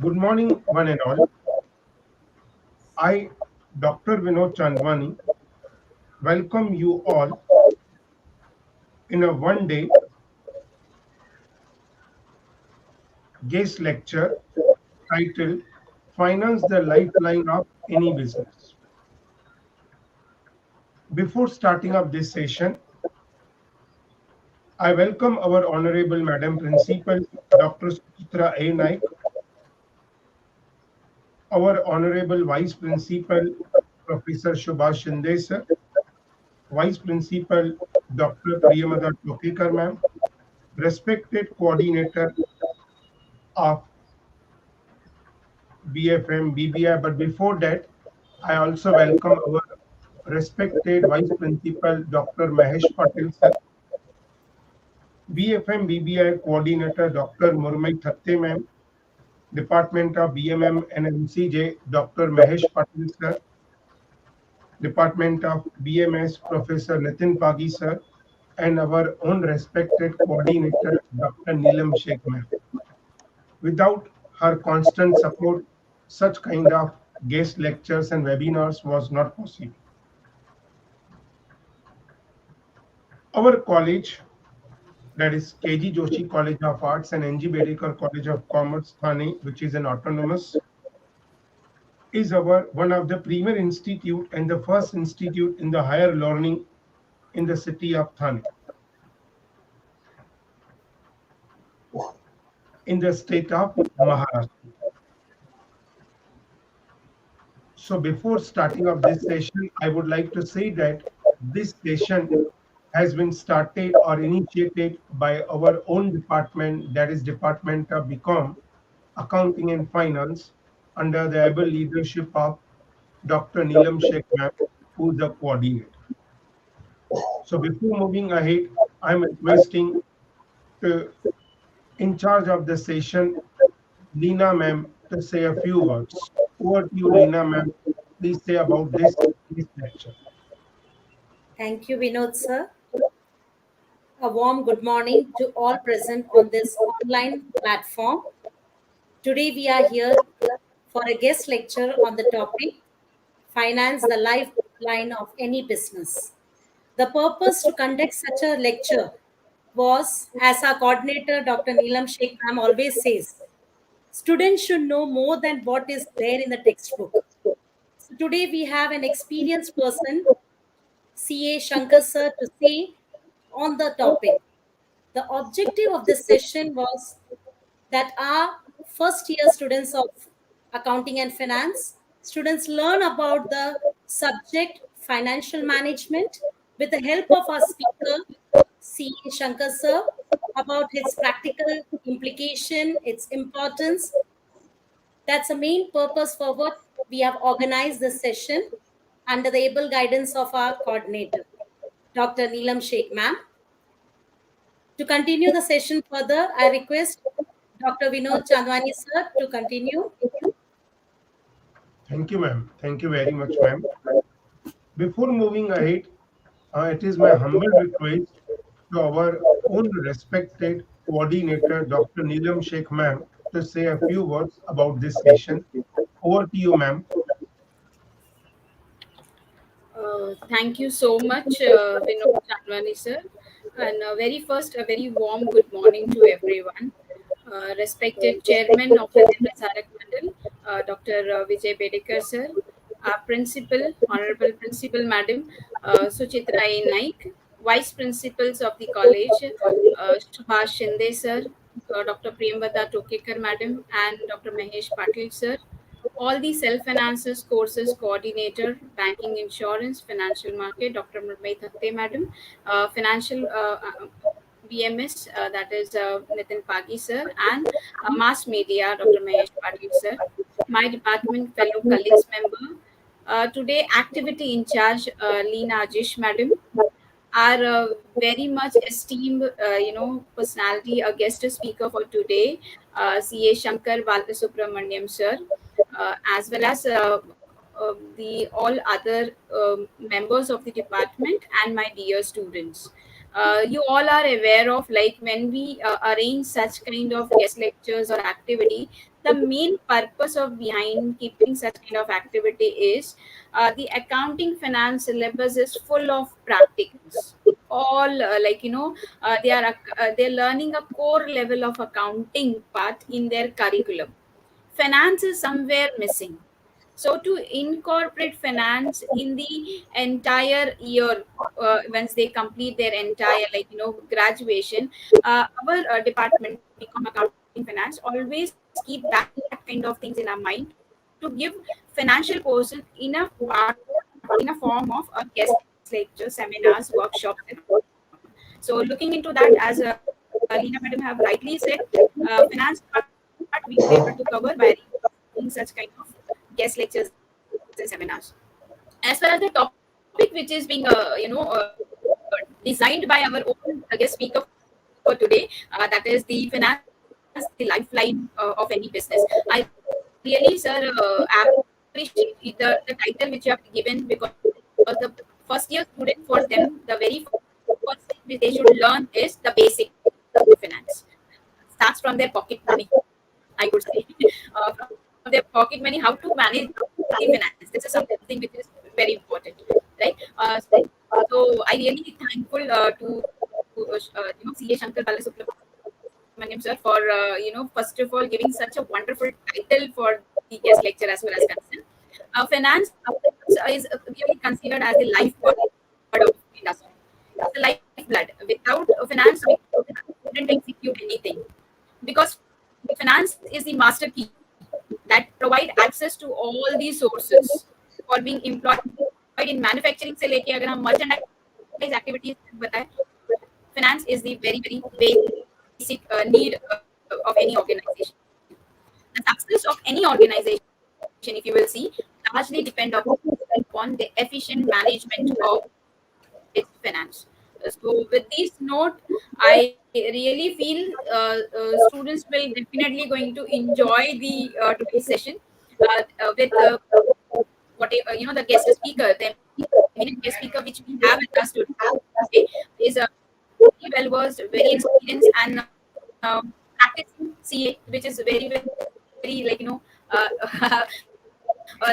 Good morning, one and all. I, Dr. Vinod Chandwani, welcome you all in a one-day guest lecture titled Finance the Lifeline of Any Business. Before starting up this session, I welcome our Honorable Madam Principal, Dr. Suchitra A. Naik, our Honorable Vice Principal, Professor Subhash Shinde sir, Vice Principal, Dr. Priyamada Tokekar ma'am, respected coordinator of BFM, BBI. But before that, I also welcome our respected Vice Principal, Dr. Mahesh Patil, sir, BFM, BBI Coordinator, Dr. Murmai Thatte, ma'am, Department of BMM and MCJ, Dr. Mahesh Patil, sir, Department of BMS, Professor Nitin Pagi, sir, and our own respected coordinator, Dr. Neelam Sheikh, ma'am. Without her constant support, such kind of guest lectures and webinars was not possible. Our college, that is KG Joshi College of Arts and NG Bedekar College of Commerce, Thane, which is an autonomous, is our one of the premier institute and the first institute in the higher learning in the city of Thane, in the state of Maharashtra. So before starting of this session, I would like to say that this session has been started or initiated by our own department, that is Department of BCom, Accounting and Finance, under the able leadership of Dr. Neelam Sheikh ma'am, who is the coordinator. So before moving ahead, I'm requesting the in charge of the session, Leena ma'am, to say a few words. Over to you, Leena ma'am. Please say about this lecture. Thank you, Vinod sir. A warm good morning to all present on this online platform. Today we are here for a guest lecture on the topic Finance the Lifeline of Any Business. The purpose to conduct such a lecture was, as our coordinator Dr. Neelam Sheikh ma'am always says, students should know more than what is there in the textbook. So today we have an experienced person, CA Shankar sir, to say on the topic. The objective of this session was that our first year students of accounting and finance students learn about the subject financial management with the help of our speaker C. Shankar sir about its practical implication, its importance. That's the main purpose for what we have organized this session under the able guidance of our coordinator, Dr. Neelam Sheikh ma'am. To continue the session further, I request Dr. Vinod Chandwani sir to continue. Thank you, ma'am. Thank you very much, ma'am. Before moving ahead, it is my humble request to our own respected coordinator, Dr. Neelam Sheikh ma'am, to say a few words about this session. Over to you, ma'am. Thank you so much, Vinod Chandwani sir. And a very warm good morning to everyone. Respected Chairman of the Prasarak Mandal, Dr. Vijay Bedekar sir, our Principal, Honorable Principal Madam Suchitra A. Naik, Vice Principals of the College, Subhash Shinde sir, Dr. Priyamvada Tokekar Madam, and Dr. Mahesh Patil sir, all the self-finances courses coordinator, banking, insurance, financial market, Dr. Murmay Thatte Madam, financial BMS, that is Nitin Pagi sir, and mass media, Dr. Mahesh Patil sir, my department fellow colleagues member, today activity in charge, Leena Ajish Madam, our very much esteemed, personality, a guest speaker for today, CA Shankar Balasubramaniam sir, as well as the all other members of the department and my dear students. You all are aware of, like, when we arrange such kind of guest lectures or activity, the main purpose of behind keeping such kind of activity is the accounting finance syllabus is full of practicals. All they're learning a core level of accounting part in their curriculum. Finance is somewhere missing. So to incorporate finance in the entire year, once they complete their entire, graduation, our department, BCom accounting finance, always keep that kind of things in our mind to give financial person enough part in a form of guest lectures, seminars, workshops, and all. So looking into that, as Leena madam have rightly said, finance part we will able to cover by arranging such kind of guest lectures and seminars. As far as the topic which is being designed by our own guest speaker for today, that is the finance, the lifeline of any business. I really, sir, appreciate the title which you have given, because the first year student, for them, the very first thing which they should learn is the basic finance. Starts from their pocket money, I could say. From their pocket money, how to manage the finance. This is something which is very important, right? So I really thankful to CA Shankar Balasubramaniam sir for first of all giving such a wonderful title for the guest lecture as far as concerned. Finance is really considered as the lifeblood of industry. It's the lifeblood. Without finance, we couldn't execute anything, because finance is the master key that provide access to all these sources for being employed in manufacturing. से लेके अगर हम merchandise activities बताएं, finance is the very very basic need of any organization. The success of any organization, if you will see, largely depend upon the efficient management of its finance. So with this note, I really feel students will definitely going to enjoy the today's session with whatever, the guest speaker, the eminent guest speaker which we have with us today is very well versed, very experienced, and practicing CA, which is very very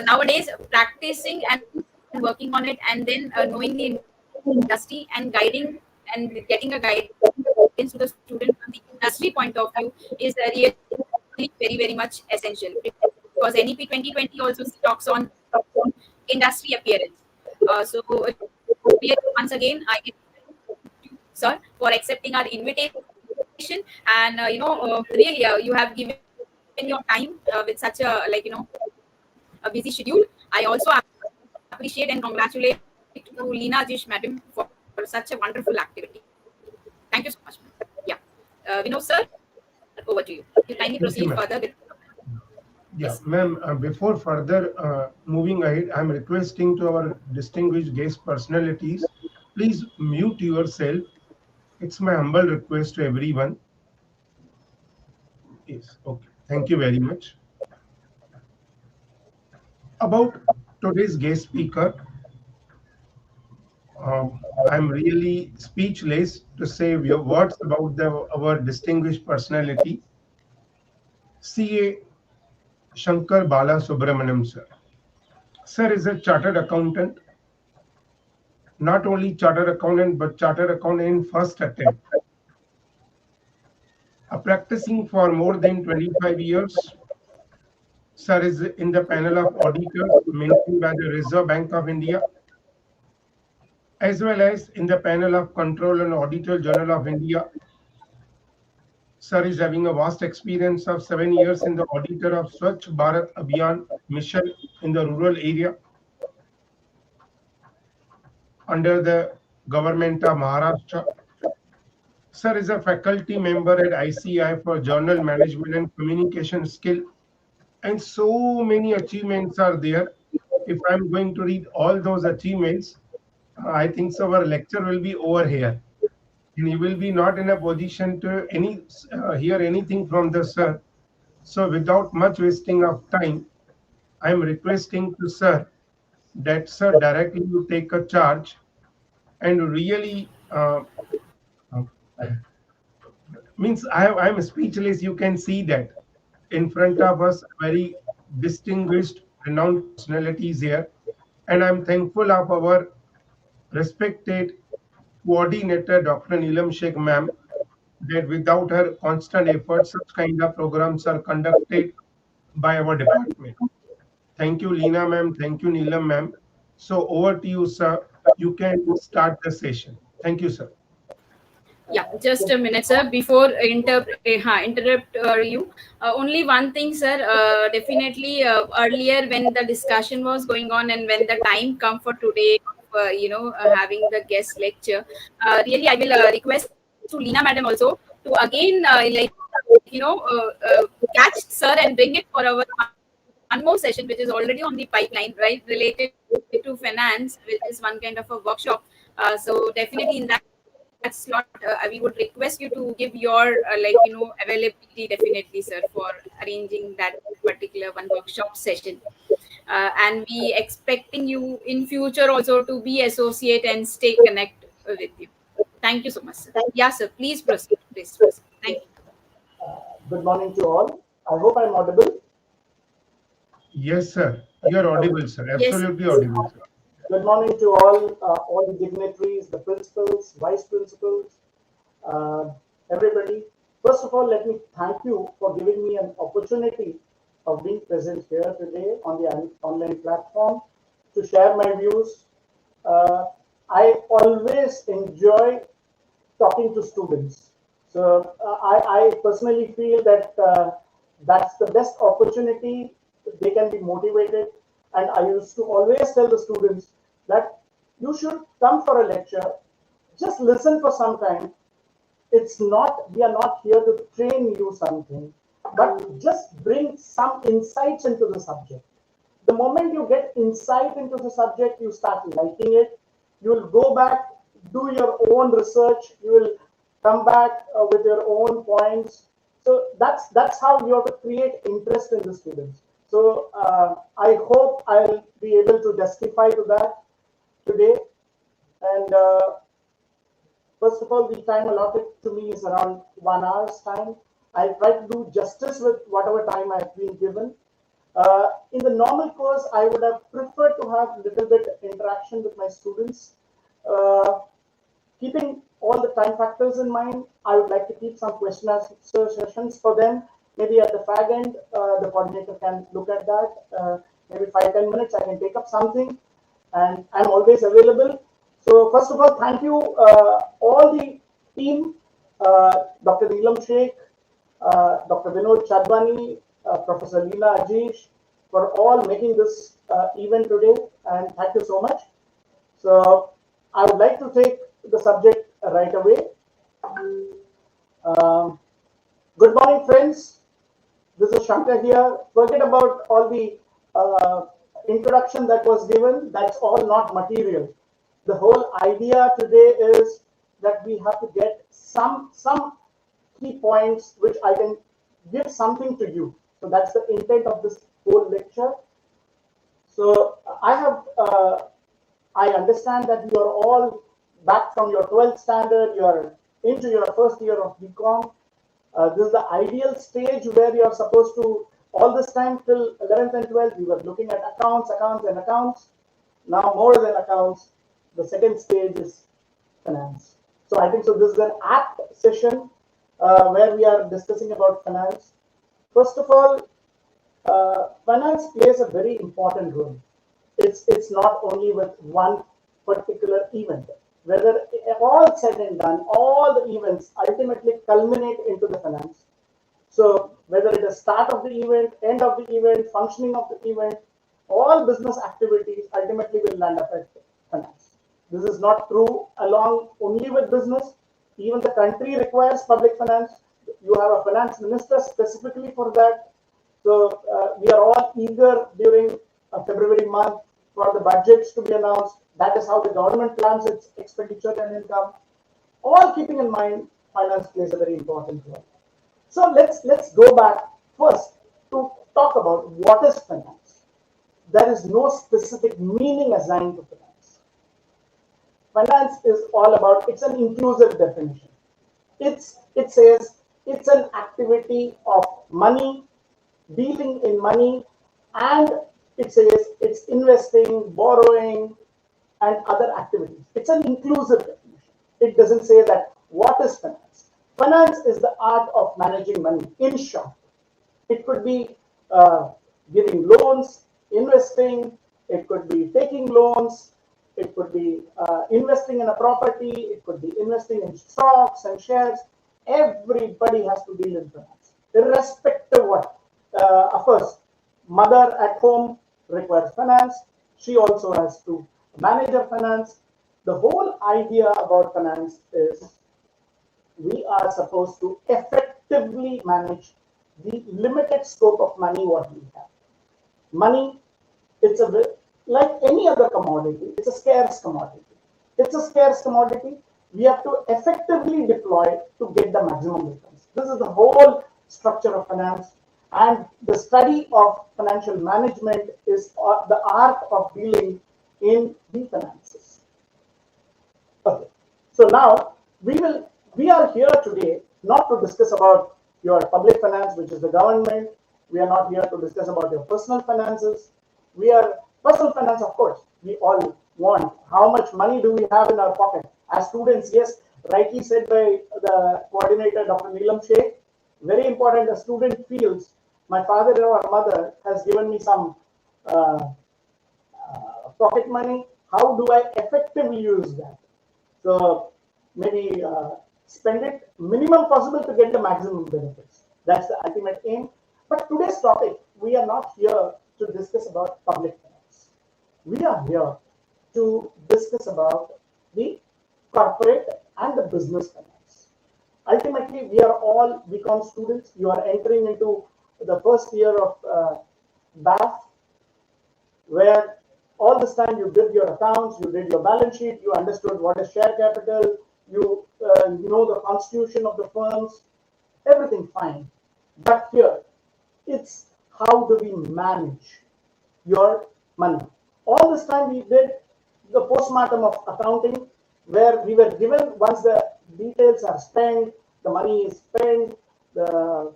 nowadays practicing and working on it, and then knowing the industry and guiding and getting a guidance to the student from the industry point of view is really very very much essential, because NEP 2020 also talks on industry appearance. So really, once again, I thank you, sir, for accepting our invitation, and really, you have given your time with such a busy schedule. I also appreciate and congratulate to Leena Jish madam for such a wonderful activity. Thank you so much, ma'am. Yeah. Vinod sir, over to you. You kindly proceed further with. Thank you, ma'am. Yes. Yeah, ma'am, before further moving ahead, I'm requesting to our distinguished guest personalities, please mute yourself. It's my humble request to everyone. Yes, okay. Thank you very much. About today's guest speaker, I'm really speechless to say your words about our distinguished personality, CA Shankar Bala Subramaniam sir. Sir is a chartered accountant, not only chartered accountant, but chartered accountant in first attempt. Practicing for more than 25 years, sir is in the panel of auditors maintained by the Reserve Bank of India, as well as in the panel of Control and Auditor General of India. Sir is having a vast experience of 7 years in the auditor of Swachh Bharat Abhiyan mission in the rural area under the government of Maharashtra. Sir is a faculty member at ICI for Journal Management and Communication Skill, and so many achievements are there. If I'm going to read all those achievements, I think so our lecture will be over here, and you will be not in a position to hear anything from the sir. So without much wasting of time, I am requesting to sir that sir directly you take a charge and really Means I'm speechless. You can see that in front of us, very distinguished, renowned personalities here, and I'm thankful of our respected coordinator, Dr. Neelam Sheikh ma'am, that without her constant efforts, such kind of programs are conducted by our department. Thank you, Leena ma'am. Thank you, Neelam ma'am. So over to you, sir. You can start the session. Thank you, sir. Yeah, just a minute, sir. Before interrupt you, only one thing, sir. Definitely, earlier when the discussion was going on and when the time come for today, having the guest lecture, really, I will request to Leena Madam also to again, catch sir and bring it for our one more session, which is already on the pipeline, right, related to finance, which is one kind of a workshop. So definitely in that slot, we would request you to give your availability definitely, sir, for arranging that particular one workshop session. And we expecting you in future also to be associate and stay connect with you. Thank you so much, sir. Yeah, sir. Please proceed. Please proceed. Thank you. Good morning to all. I hope I'm audible. Yes, sir. You are Okay. audible, sir. Yes. Absolutely audible, sir. Good morning to all the dignitaries, the principals, vice principals, uh, everybody. First of all, let me thank you for giving me an opportunity of being present here today on the online platform to share my views. Uh, I always enjoy talking to students. So I personally feel that that's the best opportunity. They can be motivated. And I used to always tell the students that you should come for a lecture, just listen for some time. It's not, we are not here to train you something, but just bring some insights into the subject. The moment you get insight into the subject, you start liking it. You will go back, do your own research. You will come back with your own points. So that's how you have to create interest in the students. So I hope I'll be able to testify to that today. And first of all, the time allotted to me is around 1 hour's time. I'll try to do justice with whatever time I've been given. In the normal course, I would have preferred to have a little bit interaction with my students. Uh, Keeping all the time factors in mind, I would like to keep some question answer sessions for them. Maybe at the fag end, the coordinator can look at that. Maybe 5-10 minutes, I can take up something, and I'm always available. So first of all, thank you all the team, Dr. Neelam Sheikh, Dr. Vinod Chadwani, Professor Leela Ajish, for all making this event today, and thank you so much. So I would like to take the subject right away. Um, Good morning, friends. This is Shankar here. Forget about all the introduction that was given. That's all not material. The whole idea today is that we have to get some key points which I can give something to you. So that's the intent of this whole lecture. So I understand that you are all back from your 12th standard, you are into your first year of BCom. This is the ideal stage where you are supposed to, all this time till 11th and 12th, we were looking at accounts, accounts, and accounts. Now, more than accounts, the second stage is finance. So, I think so. This is an apt session where we are discussing about finance. First of all, finance plays a very important role. It's not only with one particular event. Whether all said and done, all the events ultimately culminate into the finance. So whether it is start of the event, end of the event, functioning of the event, all business activities ultimately will land up at finance. This is not true along only with business. Even the country requires public finance. You have a finance minister specifically for that. So we are all eager during February month for the budgets to be announced. That is how the government plans its expenditure and income. All keeping in mind, finance plays a very important role. So let's go back first to talk about what is finance. There is no specific meaning assigned to finance. Finance is all about, it's an inclusive definition. It says it's an activity of money, dealing in money, and it says it's investing, borrowing, and other activities. It's an inclusive definition. It doesn't say that what is finance. Finance is the art of managing money. In short, it could be giving loans, investing, it could be taking loans, it could be investing in a property, it could be investing in stocks and shares. Everybody has to deal in finance, irrespective what. Of course, mother at home requires finance. She also has to manage her finance. The whole idea about finance is we are supposed to effectively manage the limited scope of money what we have. Money, it's like any other commodity, it's a scarce commodity. It's a scarce commodity. We have to effectively deploy it to get the maximum returns. This is the whole structure of finance. And the study of financial management is the art of dealing in the finances. Okay. So now we are here today not to discuss about your public finance, which is the government. We are not here to discuss about your personal finances. We are personal finance, of course. We all want how much money do we have in our pocket. As students, yes, rightly said by the coordinator, Dr. Neelam Sheikh, very important. A student feels my father or mother has given me some pocket money. How do I effectively use that? So maybe spend it minimum possible to get the maximum benefits. That's the ultimate aim. But today's topic, we are not here to discuss about public finance. We are here to discuss about the corporate and the business finance. Ultimately, we are all BCom students. You are entering into the first year of BAF, where all this time you did your accounts, you did your balance sheet, you understood what is share capital, you know the constitution of the firms, everything fine. But here, it's how do we manage your money. All this time we did the postmortem of accounting, where we were given once the details are spent, the money is spent, the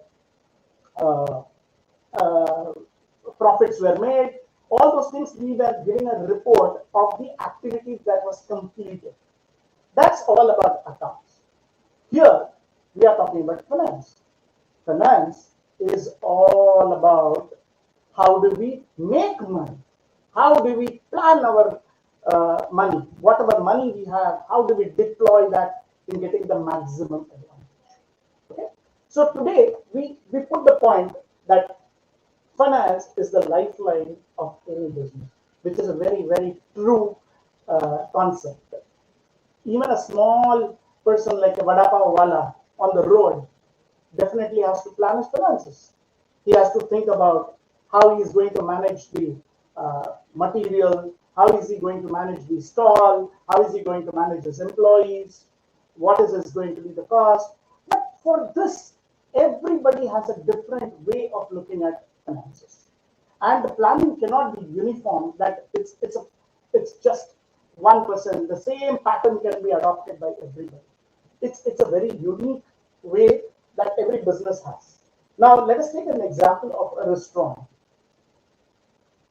profits were made, all those things we were giving a report of the activities that was completed. That's all about accounts. Here we are talking about finance. Finance is all about how do we make money, how do we plan our money, whatever money we have, how do we deploy that in getting the maximum advantage. Okay? So today we put the point that finance is the lifeline of any business, which is a very, very true concept. Even a small person like a vada pav wala on the road definitely has to plan his finances. He has to think about how he is going to manage the material, how is he going to manage the stall, how is he going to manage his employees, what is going to be the cost. But for this, everybody has a different way of looking at finances. And the planning cannot be uniform, that it's just 1%. The same pattern can be adopted by everybody. It's a very unique way that every business has. Now, let us take an example of a restaurant.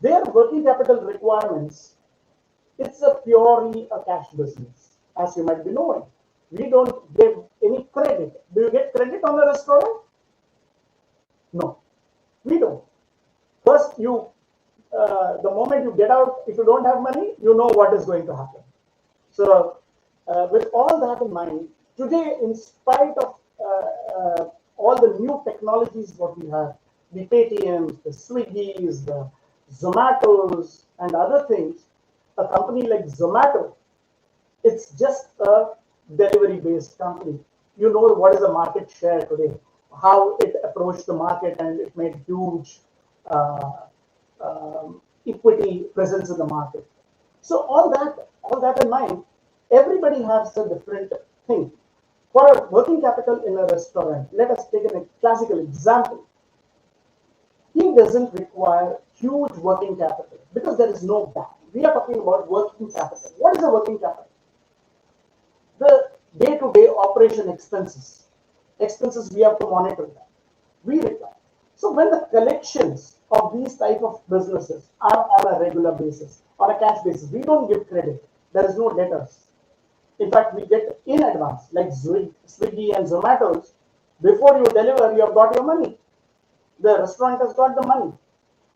Their working capital requirements, it's a purely a cash business, as you might be knowing. We don't give any credit. Do you get credit on the restaurant? No, we don't. First, the moment you get out, if you don't have money, you know what is going to happen. So, with all that in mind, today, in spite of all the new technologies what we have, the Paytms, the Swiggies, the Zomatos, and other things, a company like Zomato, it's just a delivery-based company. You know what is the market share today, how it approached the market, and it made huge equity presence in the market. So all that in mind, everybody has a different thing. For a working capital in a restaurant, let us take a classical example. He doesn't require huge working capital because there is no bank. We are talking about working capital. What is a working capital? The day-to-day operation expenses. expenses, we have to monitor that. We require. So when the collections of these type of businesses are on a regular basis, on a cash basis, we don't give credit. There is no debtors. In fact, we get in advance, like Swiggy and Zomato's. Before you deliver, you have got your money. The restaurant has got the money.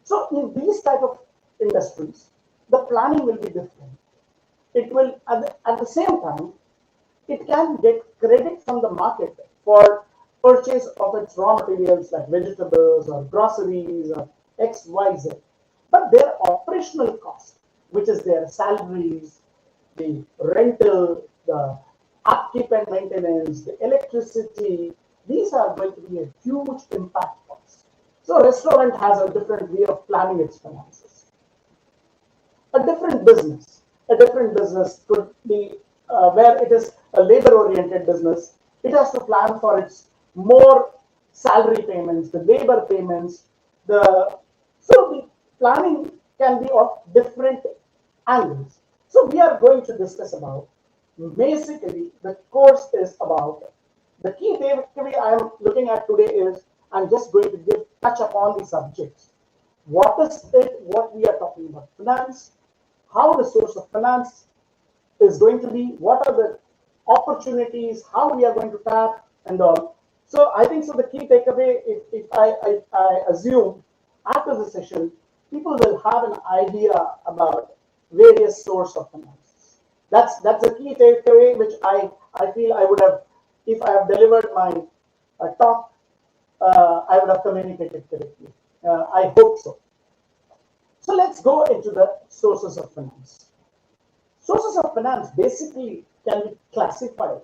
So in these type of industries, the planning will be different. It will, at the same time, it can get credit from the market for purchase of its raw materials like vegetables or groceries or X, Y, Z. But their operational cost, which is their salaries, the rental, the upkeep and maintenance, the electricity, these are going to be a huge impact cost. So a restaurant has a different way of planning its finances. A different business could be where it is a labor-oriented business. It has to plan for its more salary payments, the labor payments, the so the planning can be of different angles. So we are going to discuss about basically the course is about the key takeaway I am looking at today is I'm just going to give touch upon the subjects. What is it? What we are talking about? Finance, how the source of finance is going to be, what are the opportunities, how we are going to tap, and all. So I think so. The key takeaway, if I assume after the session, people will have an idea about various source of finance. That's a key takeaway which I feel I would have if I have delivered my talk, I would have communicated correctly. I hope so. So let's go into the sources of finance. Sources of finance basically can be classified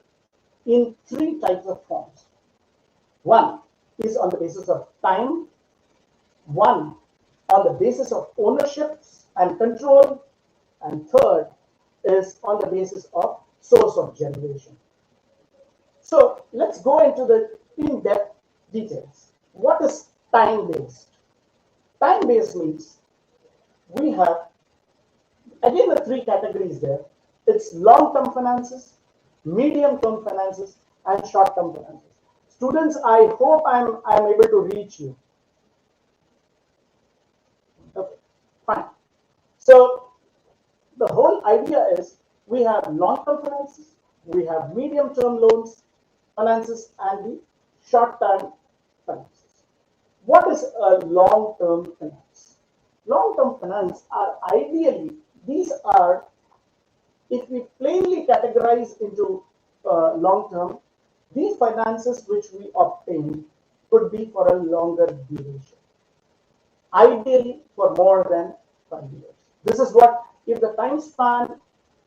in three types of forms. One is on the basis of time, one on the basis of ownerships and control, and third is on the basis of source of generation. So let's go into the in-depth details. What is time-based? Time-based means we have, again, the three categories there. It's long-term finances, medium-term finances, and short-term finances. Students, I hope I'm able to reach you. Okay, fine. So the whole idea is we have long-term finances, we have medium-term loans, finances, and the short-term finances. What is a long-term finance? Long-term finance are ideally, these are, if we plainly categorize into long-term, these finances which we obtain could be for a longer duration, ideally for more than 5 years. This is what, if the time span,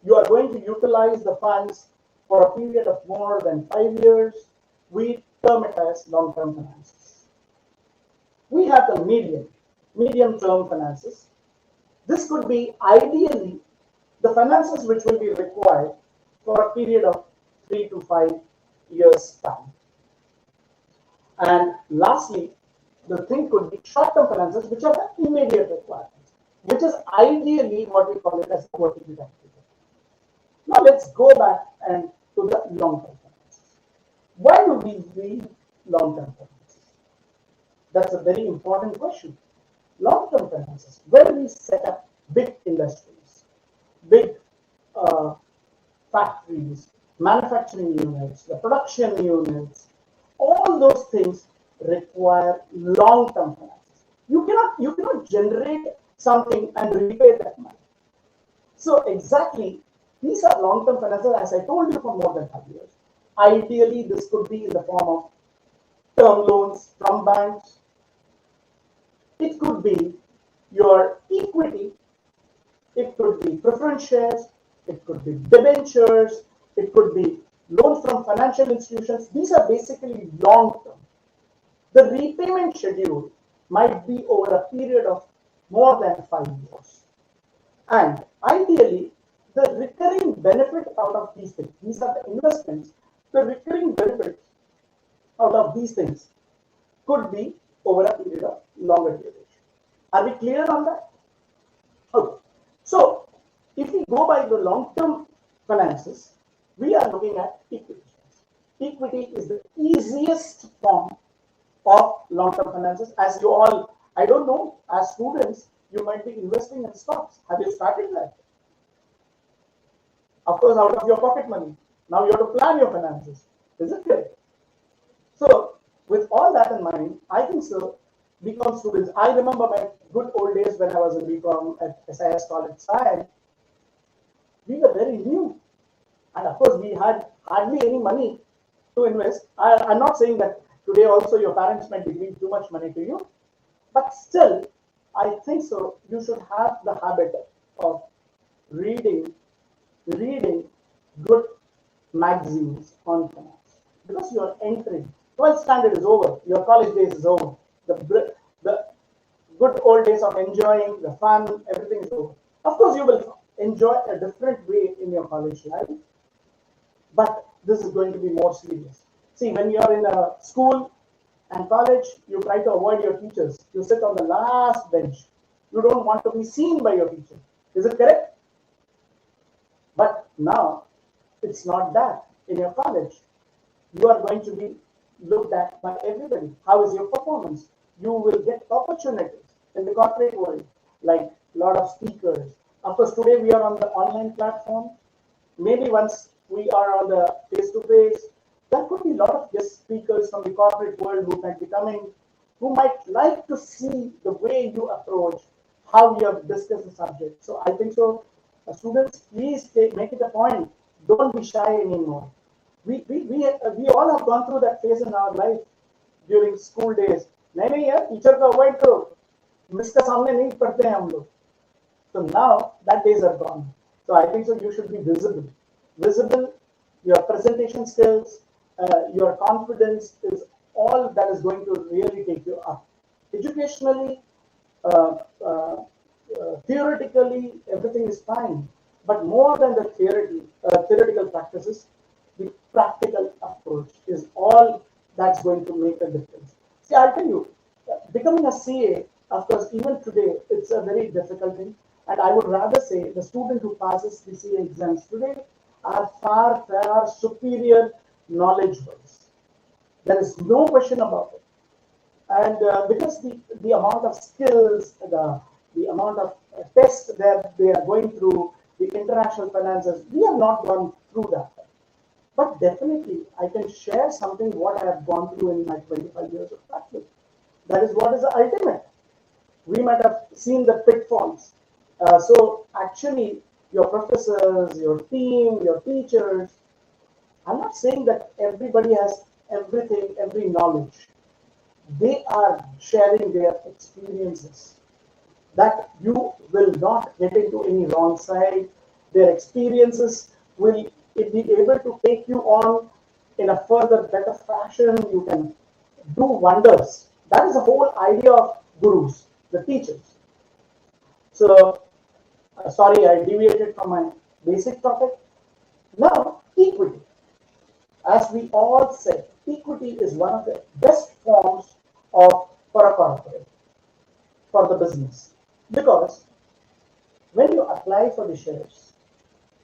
you are going to utilize the funds for a period of more than 5 years, we term it as long-term finances. We have the medium-term finances. This could be ideally the finances which will be required for a period of 3 to 5 years time. And lastly, the thing could be short-term finances, which are the immediate requirements, which is ideally what we call it as working capital. Now let's go back and to the long-term finances. Why do we need long-term finances? That's a very important question. Long-term finances, when we set up big industries, big factories, manufacturing units, the production units, all those things require long-term finances. You cannot generate something and repay that money. So exactly, these are long-term finances, as I told you, for more than 5 years. Ideally, this could be in the form of term loans from banks. It could be your equity. It could be preference shares. It could be debentures. It could be loans from financial institutions. These are basically long-term. The repayment schedule might be over a period of more than 5 years. And ideally, the recurring benefit out of these things, these are the investments, the recurring benefits out of these things could be over a period of longer duration. Are we clear on that? Okay. So, if we go by the long-term finances, we are looking at equity shares. equity is the easiest form of long-term finances. As you all, I don't know, as students, you might be investing in stocks. Have you started that? Of course, out of your pocket money. Now you have to plan your finances. Is it clear? So, with all that in mind, I think so. BCom students, I remember my good old days when I was in BCom at SIS College Science. We were very new, and of course, we had hardly any money to invest. I'm not saying that today also your parents might be giving too much money to you, but still, I think so. You should have the habit of reading, reading good magazines on finance because you are entering. 12th standard is over. Your college days is over. The good old days of enjoying the fun, everything is over. Of course, you will enjoy a different way in your college life, but this is going to be more serious. See, when you are in a school and college, you try to avoid your teachers. You sit on the last bench. You don't want to be seen by your teacher. Is it correct? But now, it's not that. In your college, you are going to be looked at by everybody. How is your performance? You will get opportunities in the corporate world, like a lot of speakers. Of course, today we are on the online platform. Maybe once we are on the face-to-face, there could be a lot of guest speakers from the corporate world who might be coming, who might like to see the way you approach, how you have discussed the subject. So I think so. Students, please make it a point. Don't be shy anymore. We all have gone through that phase in our life during school days. नहीं यार teacher को avoid करो miss का सामने नहीं पढ़ते हैं हम लोग. So now that days are gone. So I think so you should be visible. Your presentation skills, your confidence is all that is going to really take you up. Educationally, uh, uh, theoretically, everything is fine. But more than the theoretical practices, the practical approach is all that's going to make a difference. See, I'll tell you, becoming a CA, of course, even today, it's a very difficult thing. And I would rather say the student who passes the CA exams today are far superior knowledge-wise. There is no question about it. And because the amount of skills, the amount of tests that they are going through, the international finances, we have not gone through that. But definitely, I can share something what I have gone through in my 25 years of practice. That is what is the ultimate. We might have seen the pitfalls. So actually, your professors, your team, your teachers, I'm not saying that everybody has everything, every knowledge. They are sharing their experiences. That you will not get into any wrong side. Their experiences will be able to take you on in a further better fashion. You can do wonders. That is the whole idea of gurus, the teachers. So, sorry, I deviated from my basic topic. Now, equity. As we all said, equity is one of the best forms of for a corporate, for the business. Because when you apply for the shares,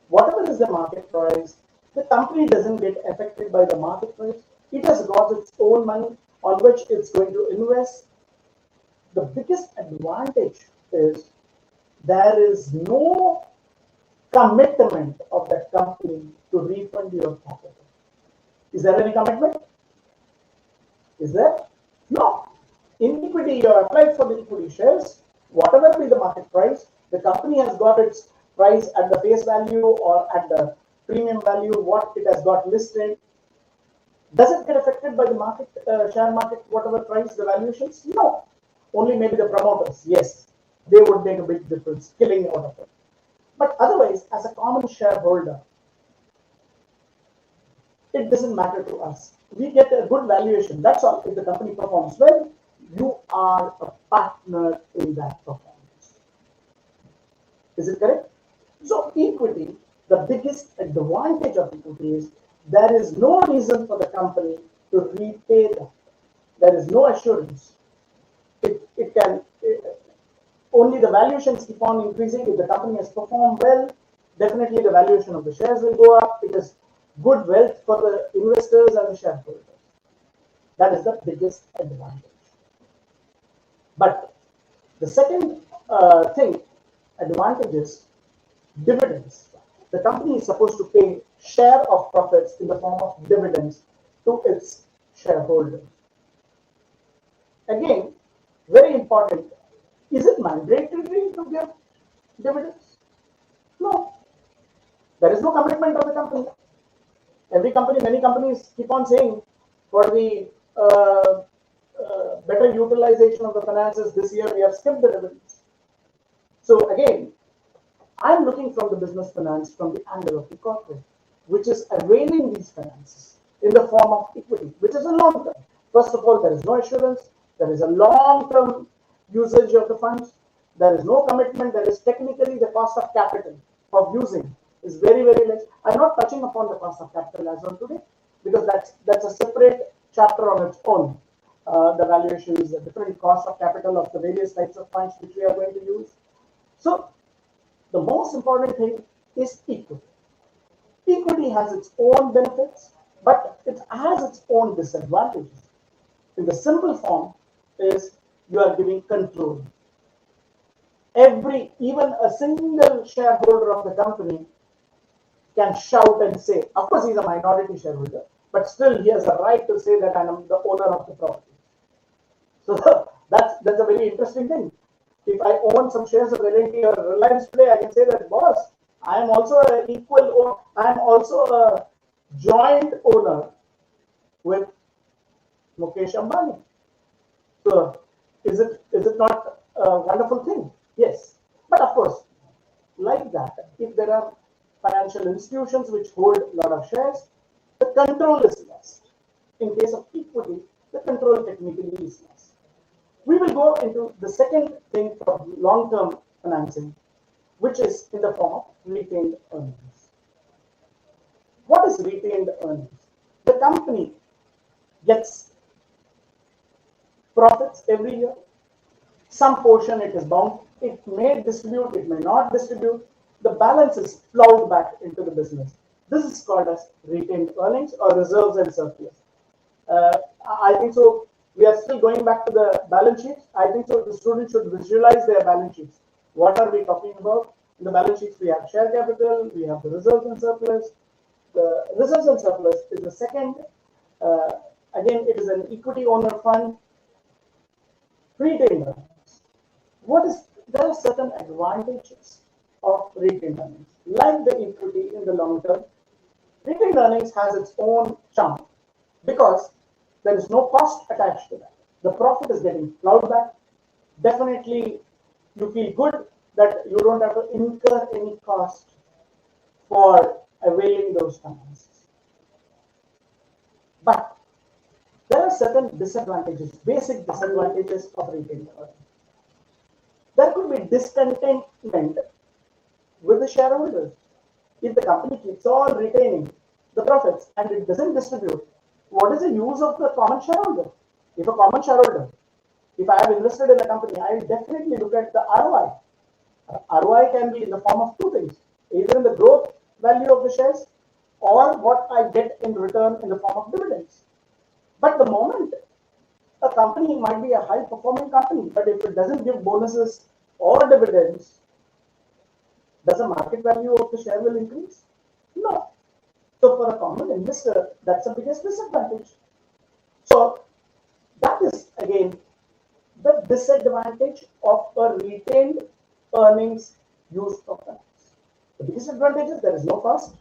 whatever is the market price, the company doesn't get affected by the market price. It has got its own money on which it's going to invest. The biggest advantage is there is no commitment of that company to refund your capital. Is there any commitment? Is there? No. In equity, you have applied for the equity shares. Whatever be the market price, the company has got its price at the face value or at the premium value, what it has got listed. Does it get affected by the market, share market, whatever price, the valuations? No. Only maybe the promoters, yes. They would make a big difference, killing out of it. But otherwise, as a common shareholder, it doesn't matter to us. We get a good valuation. That's all. If the company performs well, you are a partner in that performance. Is it correct? So equity, the biggest advantage of equity is there is no reason for the company to repay that. There is no assurance. It can only the valuations keep on increasing. If the company has performed well, definitely the valuation of the shares will go up. It is good wealth for the investors and the shareholders. That is the biggest advantage. But the second advantage is dividends. The company is supposed to pay share of profits in the form of dividends to its shareholders. Again, very important. Is it mandatory to give dividends? No. There is no commitment of the company. Many companies keep on saying for the better utilization of the finances this year, we have skipped the dividends. So again, I'm looking from the business finance from the angle of the corporate, which is availing these finances in the form of equity, which is a long term. First of all, there is no assurance. There is a long-term usage of the funds. There is no commitment. There is technically the cost of capital of using is very, very less. I'm not touching upon the cost of capital as on today because that's a separate chapter on its own. The valuations, the different cost of capital of the various types of funds which we are going to use. So the most important thing is equity. Equity has its own benefits, but it has its own disadvantages. In the simple form is you are giving control. Even a single shareholder of the company can shout and say, of course he's a minority shareholder, but still he has a right to say that I am the owner of the property. So that's a very interesting thing. If I own some shares of L&T or Reliance today, I can say that, boss, I am also an equal, I am also a joint owner with Mukesh Ambani. So is it not a wonderful thing? Yes. But of course, like that, if there are financial institutions which hold a lot of shares, the control is less. In case of equity, the control technically is less. We will go into the second thing for long-term financing, which is in the form of retained earnings. What is retained earnings? The company gets profits every year. Some portion it is bound. It may distribute, it may not distribute. The balance is plowed back into the business. This is called as retained earnings or reserves and surplus. I think so. We are still going back to the balance sheets. I think so. The students should visualize their balance sheets. What are we talking about? In the balance sheets, we have share capital, we have the reserves and surplus. The reserves and surplus is the second. Again, it is an equity owner fund. Retained earnings. There are certain advantages of retained earnings. Like the equity in the long term, retained earnings has its own charm because there is no cost attached to that. The profit is getting plowed back. Definitely, you feel good that you don't have to incur any cost for availing those finances. But there are certain disadvantages, basic disadvantages of retained earnings. There could be discontentment with the shareholders. If the company keeps on retaining the profits and it doesn't distribute, what is the use of the common shareholder? If I have invested in a company, I will definitely look at the ROI. ROI can be in the form of two things, either in the growth value of the shares or what I get in return in the form of dividends. But the moment a company might be a high performing company, but if it doesn't give bonuses or dividends, does the market value of the share will increase? No. So for a common investor, that's the biggest disadvantage. So that is again the disadvantage of a retained earnings used for finance. The biggest advantage is there is no cost.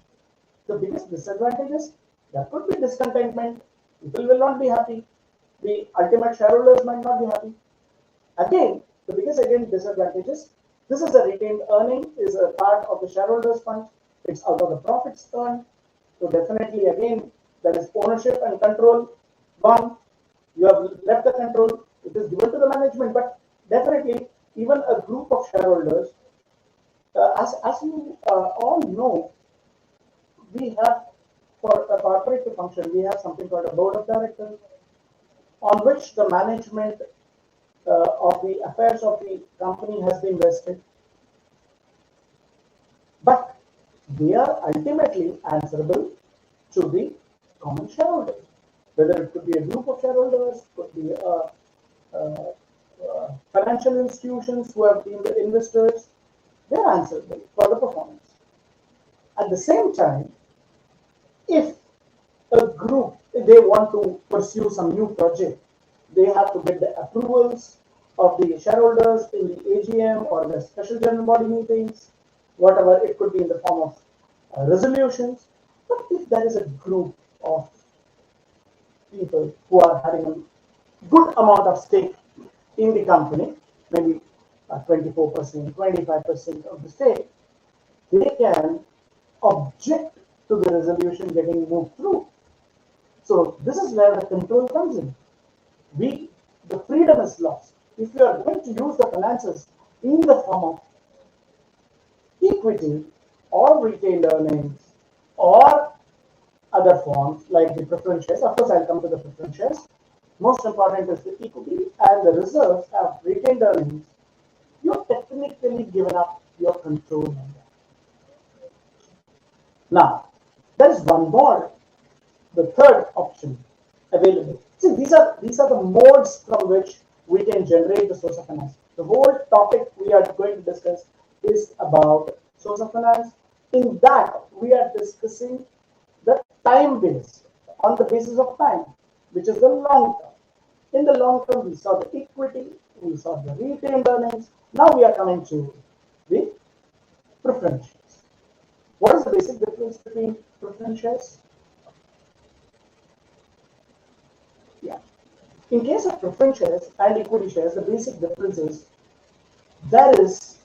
The biggest disadvantage is there could be discontentment. People will not be happy. The ultimate shareholders might not be happy. Again, the biggest disadvantage is this is a retained earning, is a part of the shareholders' fund. It's out of the profits earned. So definitely, again, there is ownership and control gone. You have left the control. It is given to the management, but definitely, even a group of shareholders, as you all know, we have for a corporate to function, we have something called a board of directors, on which the management of the affairs of the company has been vested. But they are ultimately answerable to the common shareholders. Whether it could be a group of shareholders, could be financial institutions who have been the investors, they're answerable for the performance. At the same time, if a group they want to pursue some new project, they have to get the approvals of the shareholders in the AGM or the special general body meetings, whatever it could be in the form of resolutions. But if there is a group of people who are having a good amount of stake in the company, maybe 24%, 25% of the stake, they can object to the resolution getting moved through. So this is where the control comes in. The freedom is lost. If you are going to use the finances in the form of equity or retained earnings or other forms like the preference shares, of course I'll come to the preference shares. Most important is the equity and the reserves of retained earnings. You're technically given up your control on that. Now, there is one more, the third option available. See, these are the modes from which we can generate the source of finance. The whole topic we are going to discuss is about source of finance. In that, we are discussing the time base, on the basis of time, which is the long term. In the long term, we saw the equity, we saw the retained earnings. Now we are coming to the preference shares. What is the basic difference between preference shares? Yeah. In case of preference shares and equity shares, the basic difference is there is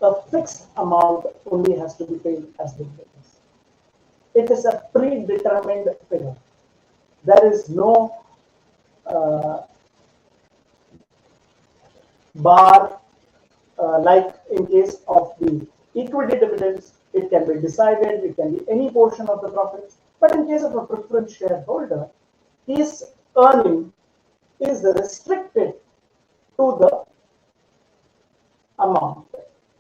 a fixed amount only has to be paid as dividends. It is a predetermined figure. There is no bar like in case of the equity dividends. It can be decided, it can be any portion of the profits. But in case of a preference shareholder, his earning is restricted to the amount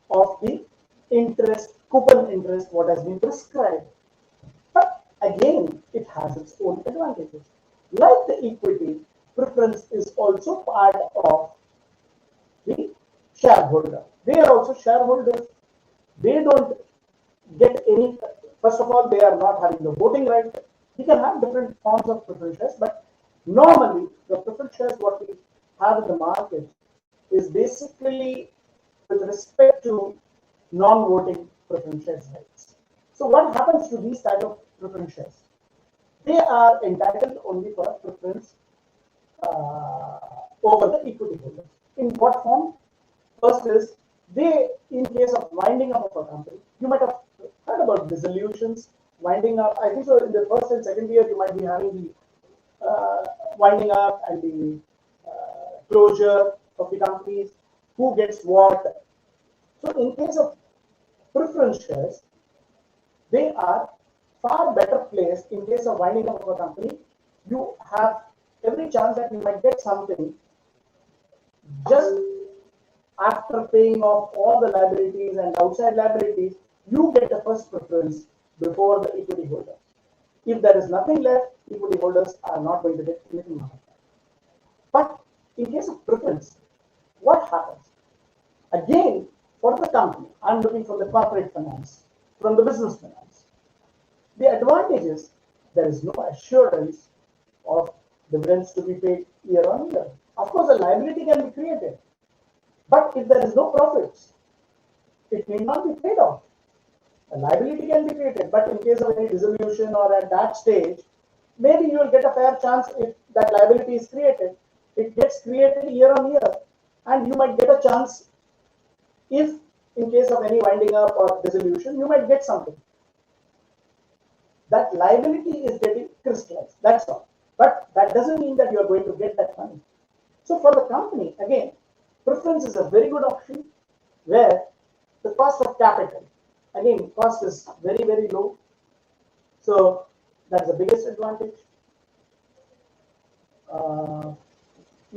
of the interest, coupon interest, what has been prescribed. But again, it has its own advantages. Like the equity, preference is also part of the shareholder. They are also shareholders. They don't get any, first of all, they are not having the voting right. We can have different forms of preference shares, but normally the preference shares what we have in the market is basically with respect to non-voting preference shares rights. So what happens to these type of preference shares? They are entitled only for preference over the equity holders. In what form? First is they, in case of winding up of a company, you might have heard about dissolutions, winding up. I think so. In the first and second year, you might be having the winding up and the closure of the companies. Who gets what? So, in case of preference shares, they are far better placed. In case of winding up of a company, you have every chance that you might get something just after paying off all the liabilities and outside liabilities. You get the first preference before the equity holders. If there is nothing left, equity holders are not going to get anything out of that. But in case of preference, what happens? Again, for the company, I'm looking for the corporate finance, from the business finance. The advantage is there is no assurance of dividends to be paid year on year. Of course, a liability can be created, but if there is no profits, it may not be paid off. A liability can be created, but in case of any dissolution or at that stage, maybe you will get a fair chance if that liability is created. It gets created year on year, and you might get a chance if, in case of any winding up or dissolution, you might get something. That liability is getting crystallized. That's all. But that doesn't mean that you are going to get that money. So for the company, again, preference is a very good option where the cost of capital, again, cost is very, very low. So that's the biggest advantage.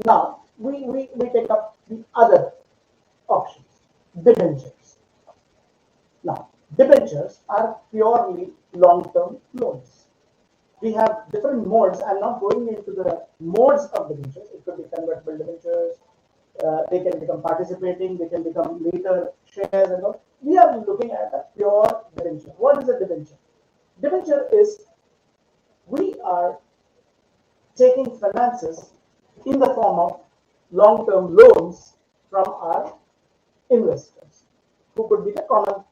Now, we take up the other options, debentures. Now, debentures are purely long-term loans. we have different modes. I'm not going into the modes of debentures. It could be convertible debentures. They can become participating. They can become later shares and all. We are looking at a pure debenture. What is a debenture? Debenture is we are taking finances in the form of long-term loans from our investors, who could be the common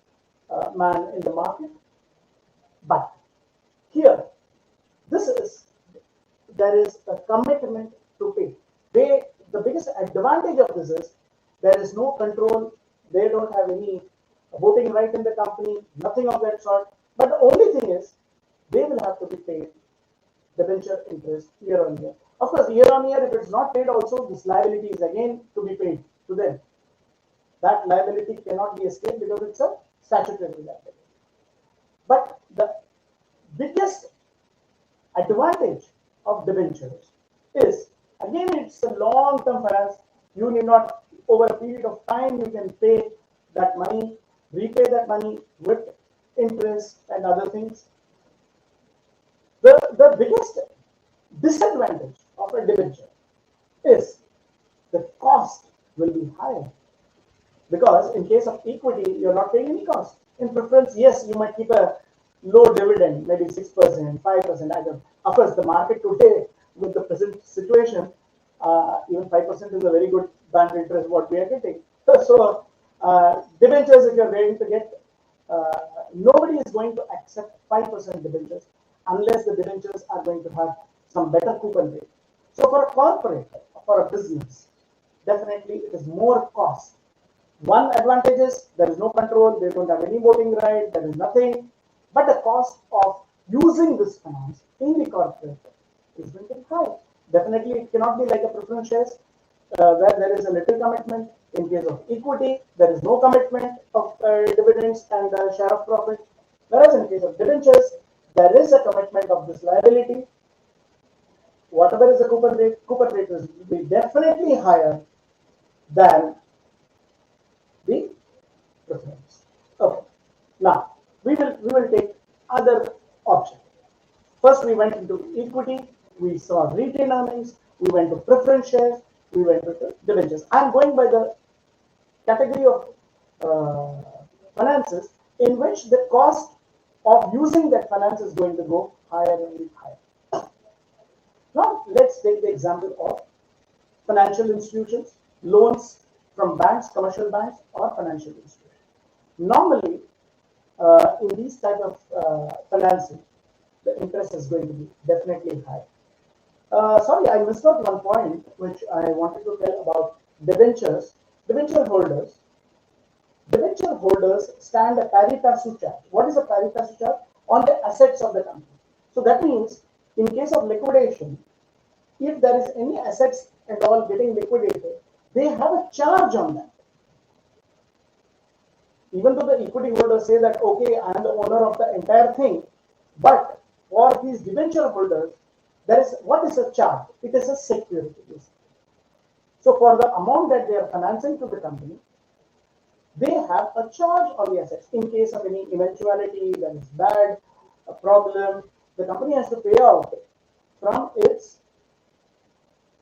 man in the market. But here, there is a commitment to pay. The biggest advantage of this is there is no control. They don't have any voting right in the company, nothing of that sort. But the only thing is they will have to be paid debenture interest year on year. Of course, year on year, if it's not paid, also this liability is again to be paid to them. That liability cannot be escaped because it's a statutory liability. But the biggest advantage of debentures is, again, it's a long-term finance. You need not, over a period of time, you can pay that money, repay that money with interest and other things. The biggest disadvantage of a debenture is the cost will be higher. Because in case of equity, you're not paying any cost. In preference, yes, you might keep a low dividend, maybe 6%, 5%. Of course, the market today, with the present situation, even 5% is a very good band interest what we are getting. So, debentures, if you're going to get, nobody is going to accept 5% debentures unless the debentures are going to have some better coupon rate. So, for a corporate, for a business, definitely it is more cost. One advantage is there is no control, they don't have any voting right, there is nothing. But the cost of using this finance in the corporate is going to be high. Definitely, it cannot be like a preference shares where there is a little commitment. In case of equity, there is no commitment of dividends and share of profit. Whereas in case of debentures, there is a commitment of this liability. Whatever is the coupon rate will be definitely higher than the preference. Okay. Now we will take other options. First, we went into equity. We saw retained earnings. We went to preference shares. We went to debentures. I'm going by the category of finances in which the cost of using that finance is going to go higher and higher. Now, let's take the example of financial institutions, loans from banks, commercial banks, or financial institutions. Normally, in these type of financing, the interest is going to be definitely high. Sorry, I missed out one point which I wanted to tell about debentures. Debenture holders stand a pari passu charge. What is a pari passu charge? On the assets of the company. So that means in case of liquidation, if there is any assets and all getting liquidated, they have a charge on that. Even though the equity holders say that, okay, I am the owner of the entire thing, but for these debenture holders, there is what is a charge? It is a security. So for the amount that they are financing to the company, they have a charge on the assets. In case of any eventuality that is bad, a problem, the company has to pay out from its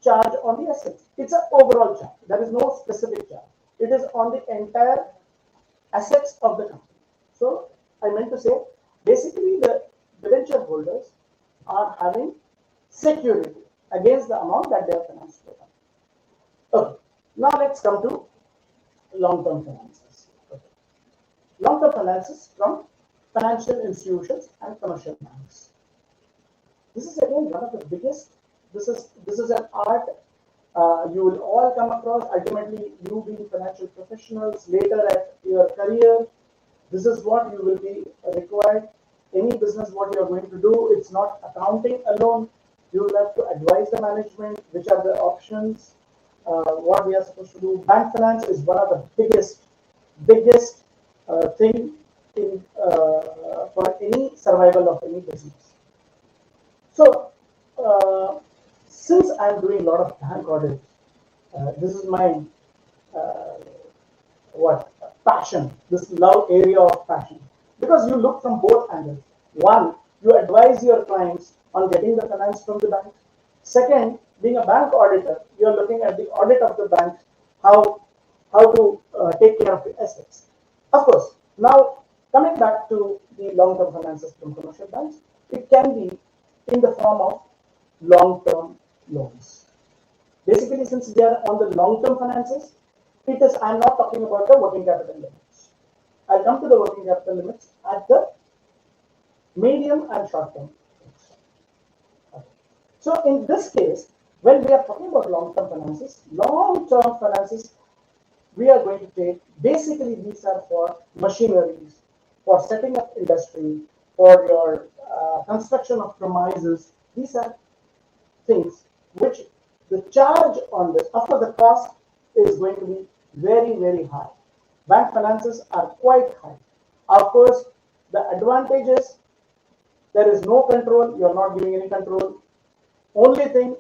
charge on the assets. It's an overall charge. There is no specific charge. It is on the entire assets of the company. So I meant to say, basically the debenture holders are having security against the amount that they are financed to the company. Okay. Now let's come to long-term finances. Okay. Long-term finances from financial institutions and commercial banks. This is again one of the biggest. This is an art you will all come across. Ultimately, you being financial professionals later at your career, this is what you will be required. Any business, what you are going to do, it's not accounting alone. You will have to advise the management which are the options, what we are supposed to do. Bank finance is one of the biggest thing in for any survival of any business. So, since I'm doing a lot of bank audits, this is my passion, this love area of passion, because you look from both angles. One, You advise your clients on getting the finance from the bank. Second, being a bank auditor, you are looking at the audit of the bank, how how to take care of the assets. Of course, now coming back to the long-term finances from commercial banks, it can be in the form of long-term loans. Basically, since they are on the long-term finances, it is, I'm not talking about the working capital limits. I'll come to the working capital limits at the medium and short term. So in this case, when we are talking about long-term finances, we are going to take, basically these are for machineries, for setting up industry, for your construction of premises. These are things which the charge on this, of course, the cost is going to be very, very high. Bank finances are quite high. Of course, the advantage is there is no control, you are not giving any control. Only thing,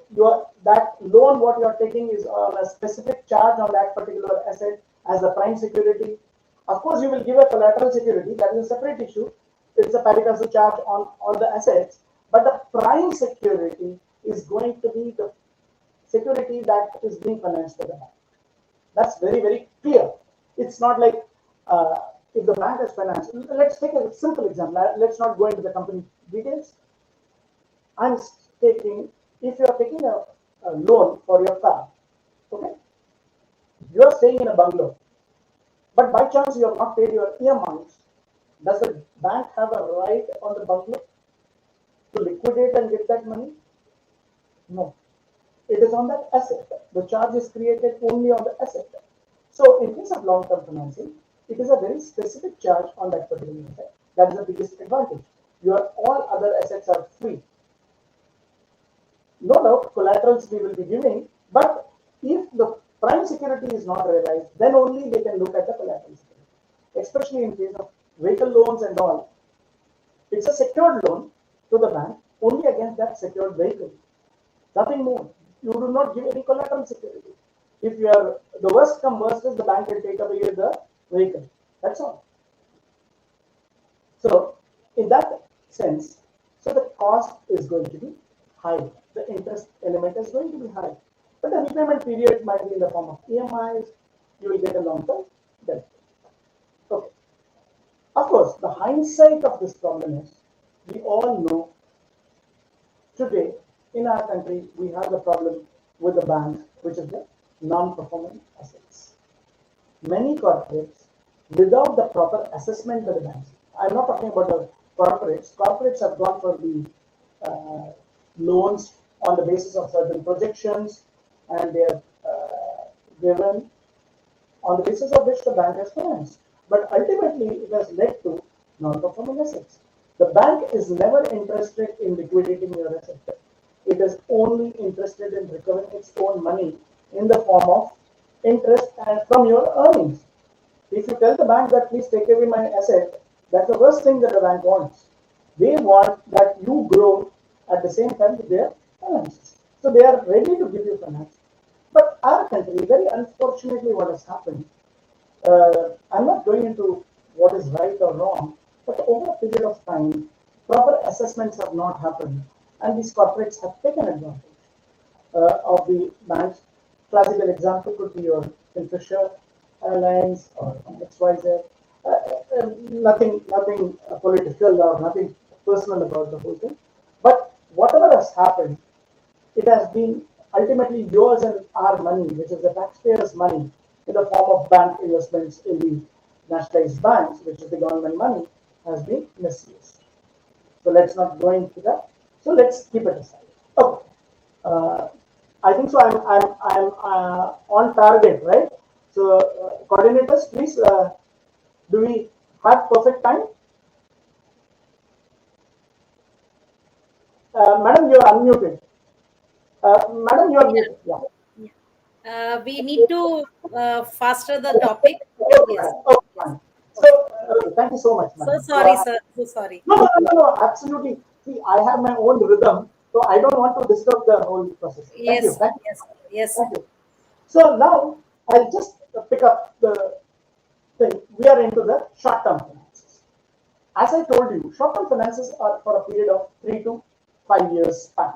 that loan what you are taking is on a specific charge on that particular asset as the prime security. Of course, you will give a collateral security, that is a separate issue. It's a pari passu charge on the assets, but the prime security is going to be the security that is being financed by the bank. That's very, very clear. It's not like if the bank is financed. Let's take a simple example. Let's not go into the company details. I'm taking, if you are taking a loan for your car, okay, you are staying in a bungalow, but by chance you have not paid your EMIs, does the bank have a right on the bungalow to liquidate and get that money? No. It is on that asset. The charge is created only on the asset. So in case of long-term financing, it is a very specific charge on that particular asset. That is the biggest advantage. Your all other assets are free. No doubt collaterals we will be giving, but if the prime security is not realized, then only they can look at the collateral security. Especially in case of vehicle loans and all, it's a secured loan to the bank only against that secured vehicle. Nothing more. You do not give any collateral security. If you are, the worst come worst is the bank will take away the vehicle. That's all. So in that sense, so the cost is going to be high. The interest element is going to be high. But the repayment period might be in the form of EMIs. You will get a long-term debt. Okay. Of course, the hindsight of this problem is, we all know today in our country we have the problem with the banks, which is the non-performing assets. Many corporates, without the proper assessment by the banks, I'm not talking about the corporates. Corporates have gone for the loans on the basis of certain projections, and they have given on the basis of which the bank has financed. But ultimately, it has led to non-performing assets. The bank is never interested in liquidating your asset. It is only interested in recovering its own money in the form of interest and from your earnings. If you tell the bank that please take away my asset, that's the worst thing that the bank wants. They want that you grow at the same time with their finances. So they are ready to give you finance. But our country, very unfortunately, what has happened, I'm not going into what is right or wrong, but over a period of time, proper assessments have not happened, and these corporates have taken advantage of the banks. Classical example could be your Fisher Airlines or XYZ. Nothing political or nothing personal about the whole thing. But whatever has happened, it has been ultimately yours and our money, which is the taxpayers' money, in the form of bank investments in the nationalized banks, which is the government money, has been misused. So let's not go into that. So let's keep it aside. Okay. I think so. I'm on target, right? So coordinators, please. Do we have perfect time? Madam, you are unmuted. Madam, you are Yeah. muted. Yeah. We need to faster the topic. Okay, Yes. madam. Okay, Yes. fine. So, Okay. okay, thank you so much, So madam. So, sorry, sir. So sorry. no, no, no, no, no, absolutely. See, I have my own rhythm, so I don't want to disturb the whole process. Thank you, Yes. thank you, Yes. Yes. thank you. So now I'll just pick up the thing. We are into the short-term finances. As I told you, short-term finances are for a period of 3 to 5 years span.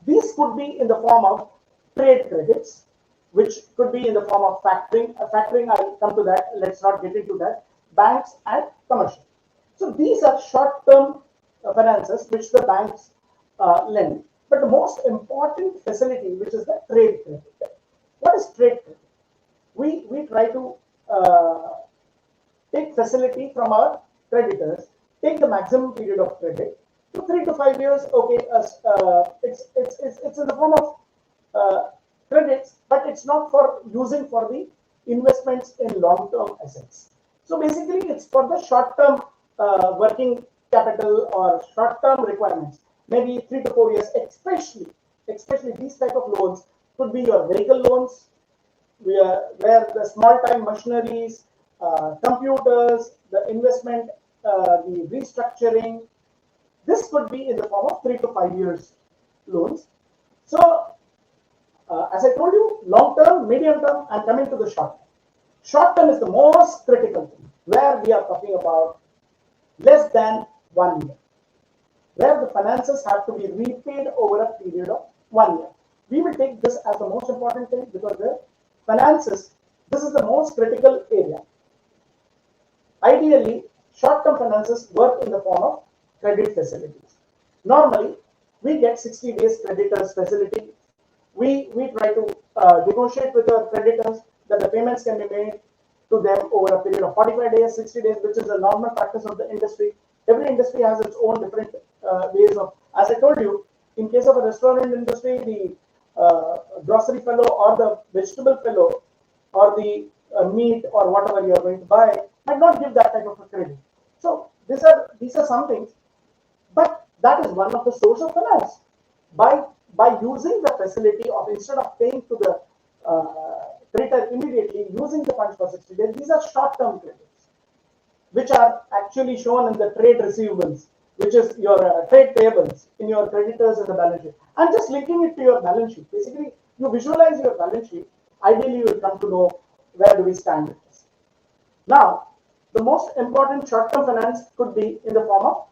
These could be in the form of trade credits, which could be in the form of factoring. Factoring, I'll come to that. Let's not get into that. Banks and commercial. So these are short-term finances which the banks lend. But the most important facility, which is the trade credit. What is trade credit? We try to take facility from our creditors, take the maximum period of credit to 3 to 5 years. Okay, it's in the form of credits, but it's not for using for the investments in long-term assets. So basically, it's for the short-term working capital or short-term requirements, maybe 3 to 4 years. Especially these type of loans could be your vehicle loans, where the small-time machineries, computers, the investment, the restructuring. This could be in the form of 3 to 5 years loans. So, as I told you, long term, medium term, and coming to the short term. Short term is the most critical thing, where we are talking about less than 1 year, where the finances have to be repaid over a period of 1 year. We will take this as the most important thing because the finances, this is the most critical area. Ideally, short-term finances work in the form of credit facilities. Normally, we get 60 days creditors facility. We try to negotiate with our creditors that the payments can be made to them over a period of 45 days, 60 days, which is the normal practice of the industry. Every industry has its own different ways of, as I told you, in case of a restaurant industry, the grocery fellow or the vegetable fellow or the meat or whatever you are going to buy might not give that type of a credit. So these are some things, but that is one of the source of finance. By using the facility of, instead of paying to the creditor immediately, using the funds for 60 days, these are short-term credits, which are actually shown in the trade receivables, which is your trade payables in your creditors in the balance sheet. And just linking it to your balance sheet. Basically, you visualize your balance sheet. Ideally, you will come to know where do we stand with this. Now, the most important short-term finance could be in the form of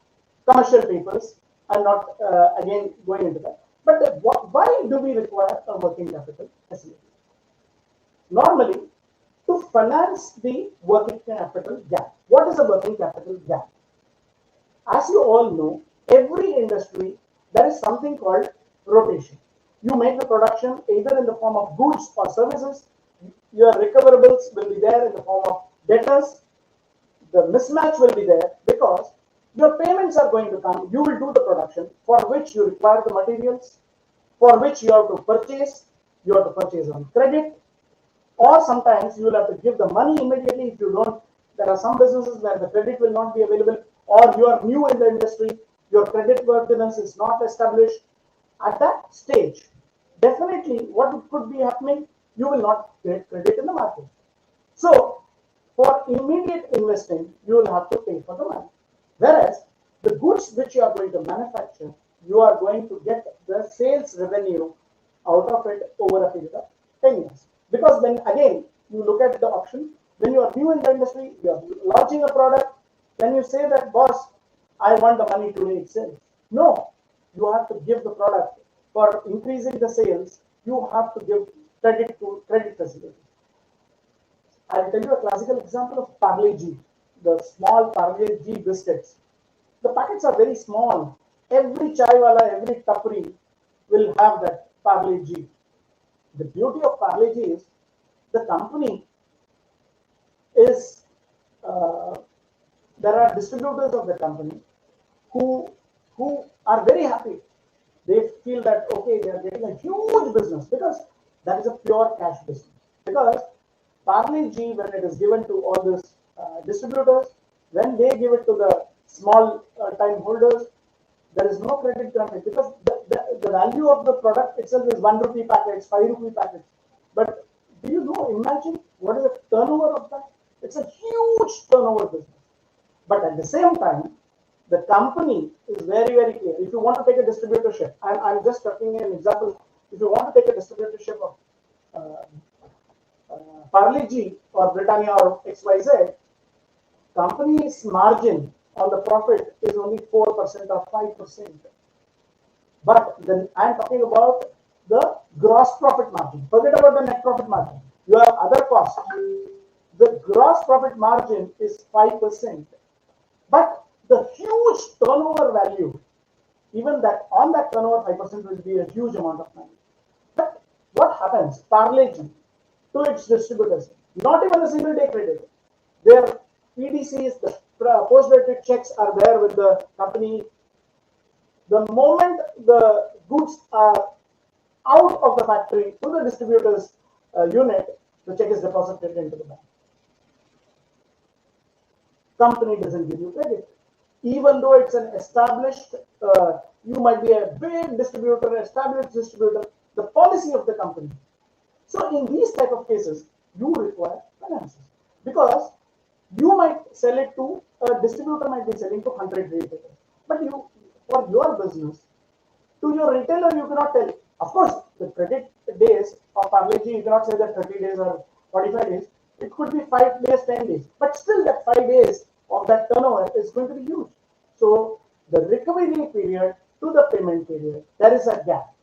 commercial papers. I'm not again going into that. But why do we require a working capital facility? Normally, to finance the working capital gap. What is a working capital gap? As you all know, every industry, there is something called rotation. You make the production either in the form of goods or services. Your recoverables will be there in the form of debtors. The mismatch will be there because your payments are going to come. You will do the production for which you require the materials, for which you have to purchase. You have to purchase on credit, or sometimes you will have to give the money immediately if you don't. There are some businesses where the credit will not be available, or you are new in the industry, your credit worthiness is not established. At that stage, definitely what could be happening, you will not get credit in the market. So, for immediate investing, you will have to pay for the money. Whereas, the goods which you are going to manufacture, you are going to get the sales revenue out of it over a period of 10 years. Because when, again, you look at the option, when you are new in the industry, you are launching a product, then you say that, boss, I want the money today itself. No, you have to give the product. For increasing the sales, you have to give credit to credit facility. I'll tell you a classical example of Parle G, the small Parle G biscuits. The packets are very small. Every chai wala, every tapri will have that Parle G. The beauty of Parle G is the company is, there are distributors of the company who are very happy. They feel that, okay, they are getting a huge business because that is a pure cash business. Because Parle G, when it is given to all these distributors, when they give it to the small time holders, there is no credit granted because the value of the product itself is 1 rupee packets, 5 rupee packets. But do you know, imagine what is the turnover of that? It's a huge turnover business. But at the same time, the company is very, very clear. If you want to take a distributorship, I'm just talking an example. If you want to take a distributorship of Parle G or Britannia or XYZ, company's margin on the profit is only 4% or 5%. But then I'm talking about the gross profit margin. Forget about the net profit margin. You have other costs. The gross profit margin is 5%. But the huge turnover value, even that on that turnover, 5% will be a huge amount of money. But what happens? Parle-G to its distributors, not even a single day credit. Their PDCs, the post-dated checks are there with the company. The moment the goods are out of the factory to the distributor's unit, the check is deposited into the bank. Company doesn't give you credit. Even though it's an established, you might be a big distributor, established distributor, the policy of the company. So in these type of cases, you require finances because you might sell it to a distributor might be selling to 100 retailers, but you for your business to your retailer you cannot tell. Of course, the credit days of Parle-G you cannot say that 30 days or 45 days. It could be 5 days, 10 days, but still that 5 days of that turnover is going to be huge. So the recovery period to the payment period, there is a gap.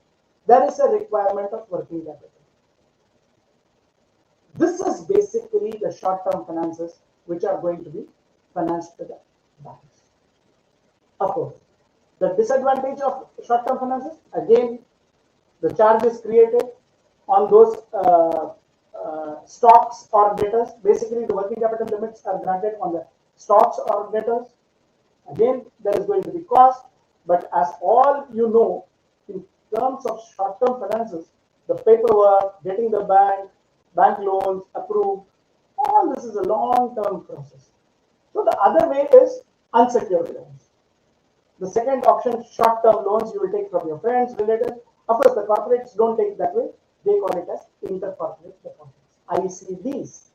There is a requirement of working capital. This is basically the short-term finances which are going to be financed to the banks. Of course, the disadvantage of short-term finances, again, the charge is created on those stocks or debtors. Basically, the working capital limits are granted on the stocks or debtors. Again, there is going to be cost, but as all you know, in terms of short-term finances, the paperwork, getting the bank loans approved, all this is a long-term process. So the other way is unsecured loans. The second option, short-term loans, you will take from your friends, relatives. Of course, the corporates don't take that way. They call it as intercorporate deposits, ICDs,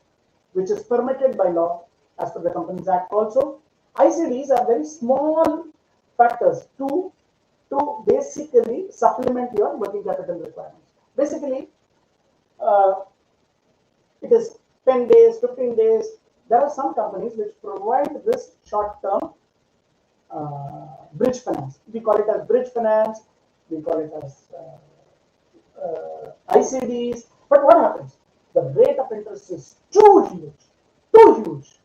which is permitted by law as per the Companies Act also. ICDs are very small factors to basically supplement your working capital requirements. Basically, it is 10 days, 15 days. There are some companies which provide this short-term bridge finance. We call it as bridge finance. We call it as ICDs. But what happens? The rate of interest is too huge.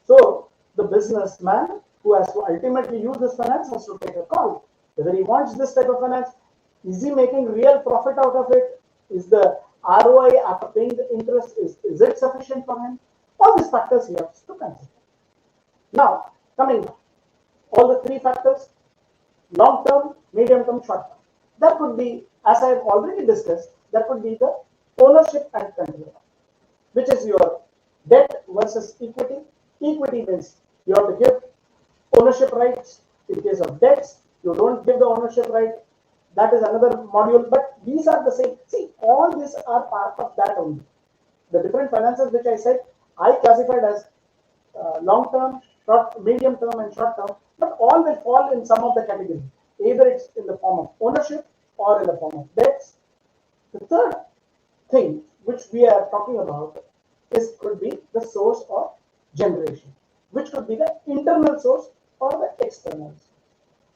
So the businessman who has to ultimately use this finance has to take a call whether he wants this type of finance. Is he making real profit out of it? Is the ROI after paying the interest, is it sufficient for him? All these factors he has to consider. Now, coming back, all the three factors, long term, medium term, short term. That could be, as I have already discussed, that could be the ownership and control, which is your debt versus equity. Equity means you have to give ownership rights. In case of debts, you don't give the ownership right. That is another module, but these are the same. See, all these are part of that only. The different finances which I said, I classified as long term, short, medium term, and short term, but all will fall in some of the categories. Either it's in the form of ownership or in the form of debts. The third thing which we are talking about could be the source of generation, which could be the internal source or the external source.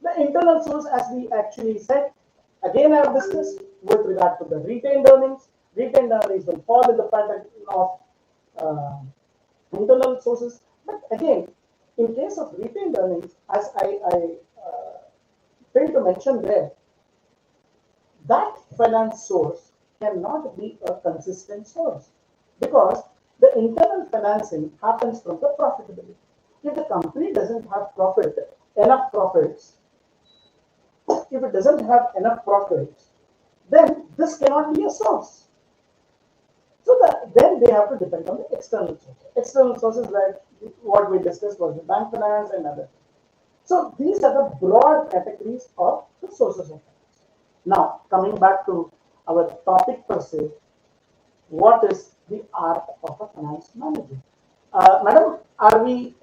The internal source, as we actually said, again I have discussed with regard to the retained earnings. Retained earnings will fall in the pattern of internal sources. But again, in case of retained earnings, as I failed to mention there, that finance source cannot be a consistent source because the internal financing happens from the profitability. If the company doesn't have enough profits, if it doesn't have enough profits, then this cannot be a source. So then they have to depend on the external sources. External sources like what we discussed was the bank finance and other. So these are the broad categories of the sources of finance. Now, coming back to our topic per se, what is the art of a finance manager? Madam, are we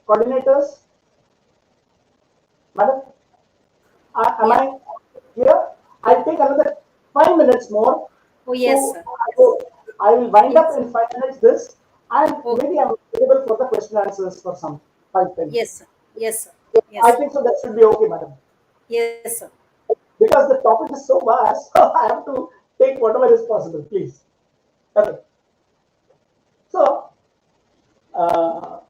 coordinators? Madam, am I here? I'll take another 5 minutes more. Oh, yes, sir. So I will wind up Yes. in 5 minutes this, and Okay. maybe I'm available for the question answers for some 5 10 minutes. Yes, sir. Yes, sir. I Yes, think so that should be okay, madam. yes, sir. Because the topic is so vast, so I have to take whatever is possible, please. Okay. So, uh,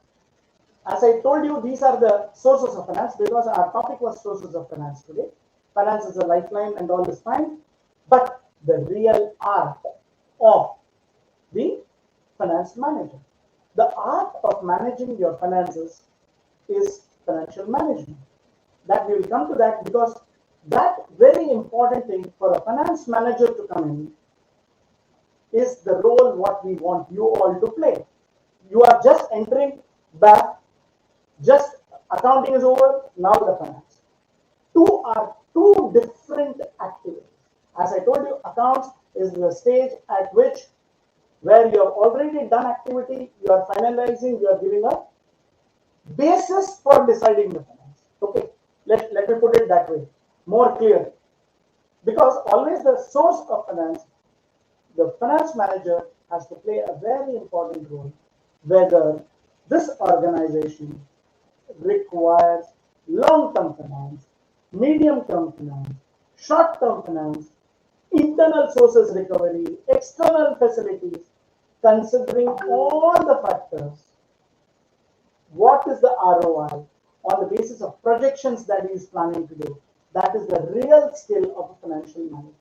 as I told you, these are the sources of finance because our topic was sources of finance today. Finance is a lifeline and all is fine, but the real art of the finance manager. The art of managing your finances is financial management. That we will come to that because that very important thing for a finance manager to come in is the role what we want you all to play. You are just entering back, just accounting is over, now the finance. Two are two different activities. As I told you, accounts is the stage at which where you have already done activity, you are finalizing, you are giving a basis for deciding the finance. Okay, let me put it that way, more clear. Because always the source of finance, the finance manager has to play a very important role, whether this organization requires long-term finance, medium-term finance, short-term finance, internal sources recovery, external facilities, considering all the factors, what is the ROI on the basis of projections that he is planning to do. That is the real skill of a financial manager.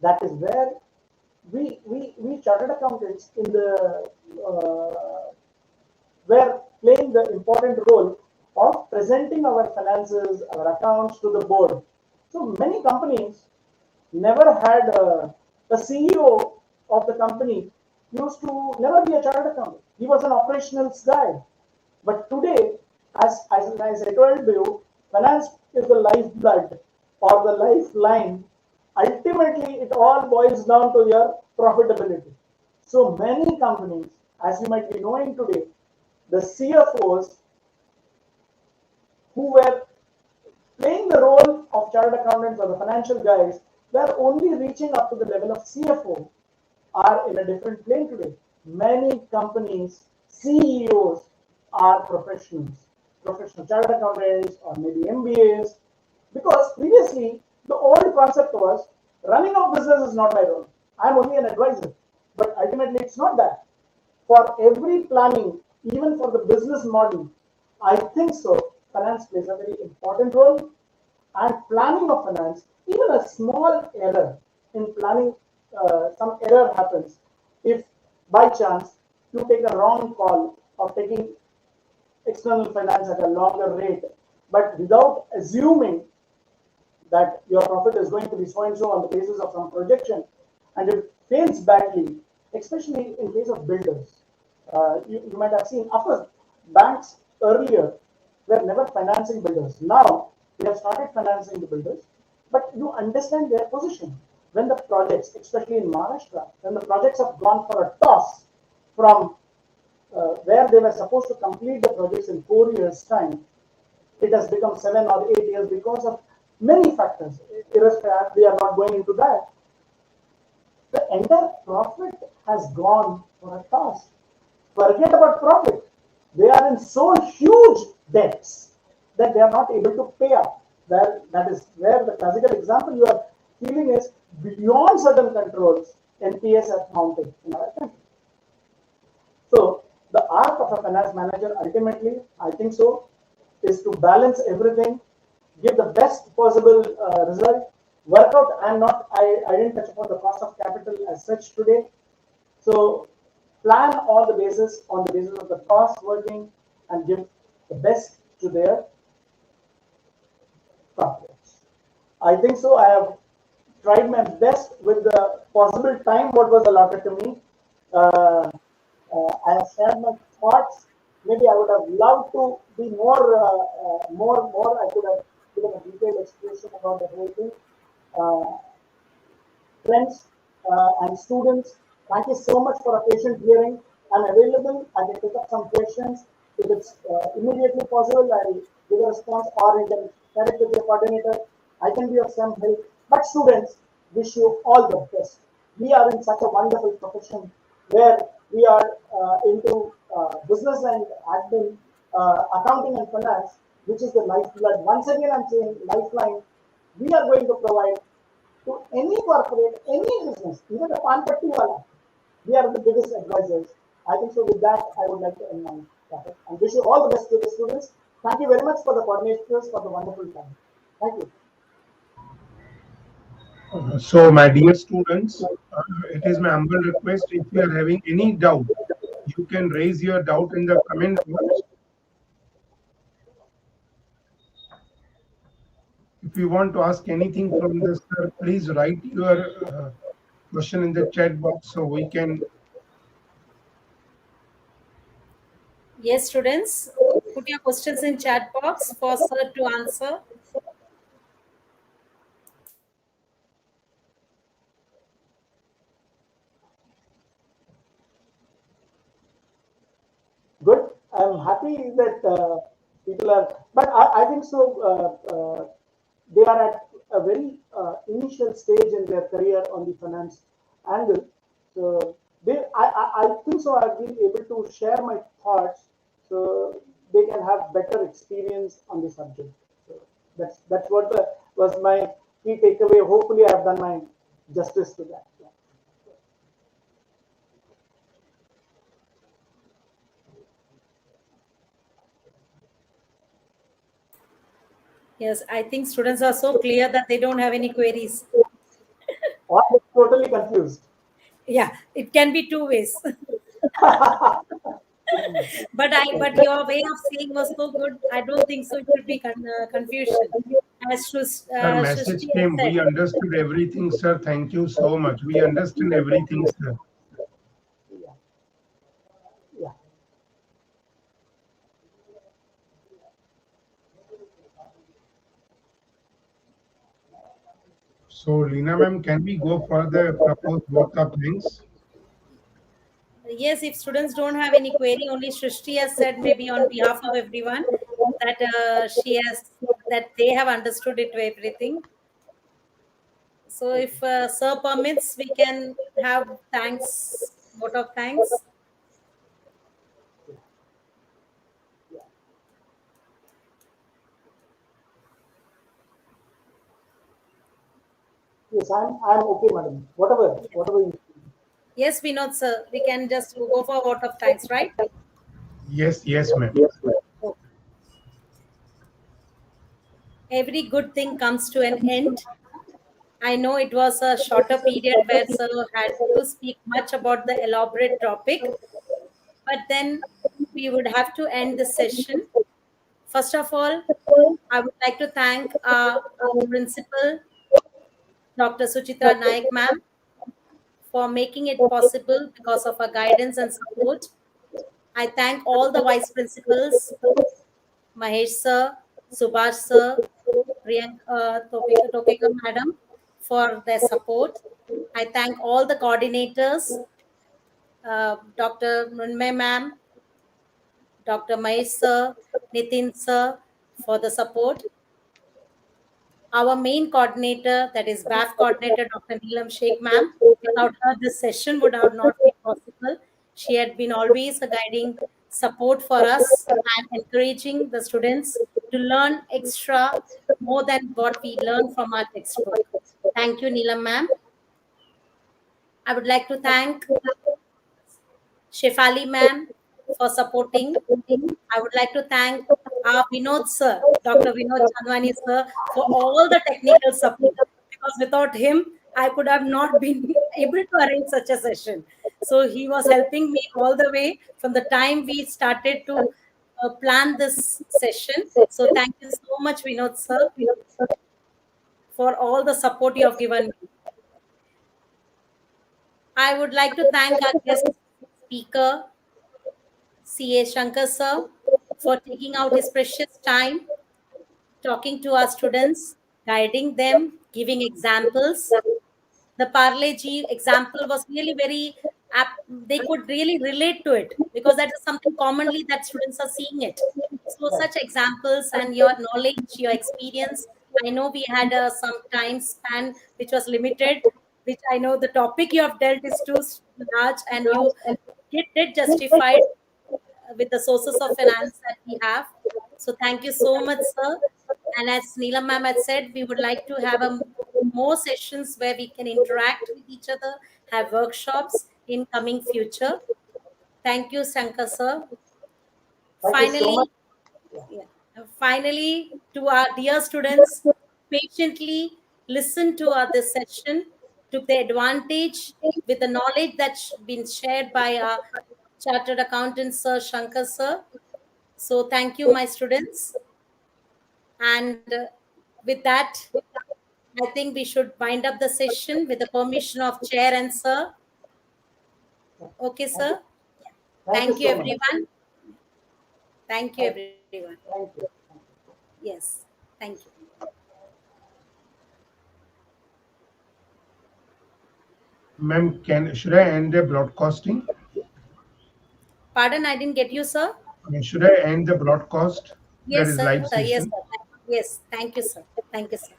That is where we chartered accountants in the were playing the important role of presenting our finances, our accounts to the board. So many companies never had a CEO of the company used to never be a chartered accountant. He was an operations guy. But today, as I told you, finance is the lifeblood or the lifeline. Ultimately, it all boils down to your profitability. So many companies, as you might be knowing today, the CFOs who were playing the role of chartered accountants or the financial guys were only reaching up to the level of CFO are in a different plane today. Many companies, CEOs are professionals, professional chartered accountants or maybe MBAs, because previously the old concept was running of business is not my role. I'm only an advisor. But ultimately it's not that. For every planning, even for the business model, I think so. Finance plays a very important role, and planning of finance, even a small error in planning, some error happens if by chance you take a wrong call of taking external finance at a longer rate, but without assuming that your profit is going to be so and so on the basis of some projection, and it fails badly, especially in case of builders. You might have seen upper banks earlier were never financing builders. Now they have started financing the builders, but you understand their position. When the projects, especially in Maharashtra, when the projects have gone for a toss from where they were supposed to complete the projects in 4 years' time, it has become 7 or 8 years because of many factors. Irrespective, we are not going into that. The entire profit has gone for a toss. Forget about profit. They are in so huge debts that they are not able to pay up. That is where the classical example you are feeling is beyond certain controls, NPS are mounted in our country. So the art of a finance manager ultimately, I think so, is to balance everything, give the best possible result, work out. I didn't touch upon the cost of capital as such today. So plan all the basis on the basis of the cost working and give the best to their profits. I think so. I have tried my best with the possible time what was allotted to me. Uh, I have shared my thoughts. Maybe I would have loved to be more. I could have given a detailed explanation about the whole thing. Uh, Friends and students, thank you so much for a patient hearing. I'm available. I can pick up some questions. If it's immediately possible, I'll give a response or you can share it with your coordinator. I can be of some help. But students, wish you all the best. We are in such a wonderful profession where we are into business and admin, accounting and finance. which is the lifeblood. Once again, I'm saying lifeline. We are going to provide to any corporate, any business, even a pan patti wala. We are the biggest advisors. I think so. With that, I would like to end my topic and wish you all the best to the students. Thank you very much for the coordinators for the wonderful time. Thank you. So, my dear students, it is my humble request, if you are having any doubt, you can raise your doubt in the comment box. If you want to ask anything from the sir, please write your question in the chat box so we can. Yes, students, put your questions in chat box for sir to answer. Good. I'm happy that people are, but I think so. They are at a very initial stage in their career on the finance angle. So I think so. I've been able to share my thoughts, so they can have better experience on the subject. So that's what was my key takeaway. Hopefully, I have done my justice to that. Yeah. Yes, I think students are so clear that they don't have any queries. Or totally confused. Yeah, it can be two ways. But your way of saying was so good. I don't think so. It should be confusion. As Sir, message Srishti has came. said. We understood everything, sir. Thank you so much. We understand everything, sir. Yeah. Yeah. So, Lina ma'am, can we go for the proposed vote of thanks? Yes, if students don't have any query, only Srishti has said maybe on behalf of everyone that she has that they have understood it everything. So if sir permits, we can have thanks, vote of thanks. Yes, I'm okay, madam. Whatever you. Yes, Vinod sir, we can just go for vote of thanks, right? Yes, yes, ma'am. Okay. Every good thing comes to an end. I know it was a shorter period where sir had to speak much about the elaborate topic, but then we would have to end the session. First of all, I would like to thank our principal, Dr. Suchitra Naik ma'am, for making it possible because of her guidance and support. I thank all the vice principals, Mahesh sir, Subhash sir, Priyanka Topika madam, for their support. I thank all the coordinators, Dr. Mrunmay ma'am, Dr. Mahesh sir, Nitin sir, for the support. Our main coordinator, that is BAF coordinator, Dr. Neelam Sheikh ma'am. Without her, this session would have not been possible. She had been always a guiding support for us and encouraging the students to learn extra more than what we learn from our textbook. Thank you, Neelam ma'am. I would like to thank Shefali ma'am for supporting. I would like to thank our Vinod sir, Dr. Vinod Chandwani sir, for all the technical support. Because without him, I could have not been able to arrange such a session. So he was helping me all the way from the time we started to plan this session. So thank you so much, Vinod sir, for all the support you have given me. I would like to thank our guest speaker, C.A. Shankar sir, for taking out his precious time talking to our students, guiding them, giving examples. The Parle G example was really very they could really relate to it because that is something commonly that students are seeing it. So Right. such examples and your knowledge, your experience. I know we had some time span which was limited, which I know the topic you have dealt is too large, and you did justify with the sources of finance that we have. So thank you so much, sir. And as Neelam ma'am had said, we would like to have more sessions where we can interact with each other, have workshops in coming future. Thank you, Shankar sir. Thank you so much. Finally, yeah. Finally, to our dear students, patiently listen to our this session, took the advantage with the knowledge that's been shared by our Chartered Accountant Sir Shankar sir. So thank you, my students. And with that, I think we should wind up the session with the permission of chair and sir. Okay, Thank you. sir. Thank you Thank you, so much. everyone. Thank you, Thank, everyone. thank you. Yes. Thank you. Ma'am, should I end the broadcasting? Pardon, I didn't get you, sir. Should I end the broadcast? That Yes, is sir. live Yes, sir. session. Yes. Thank you, sir. Thank you, sir.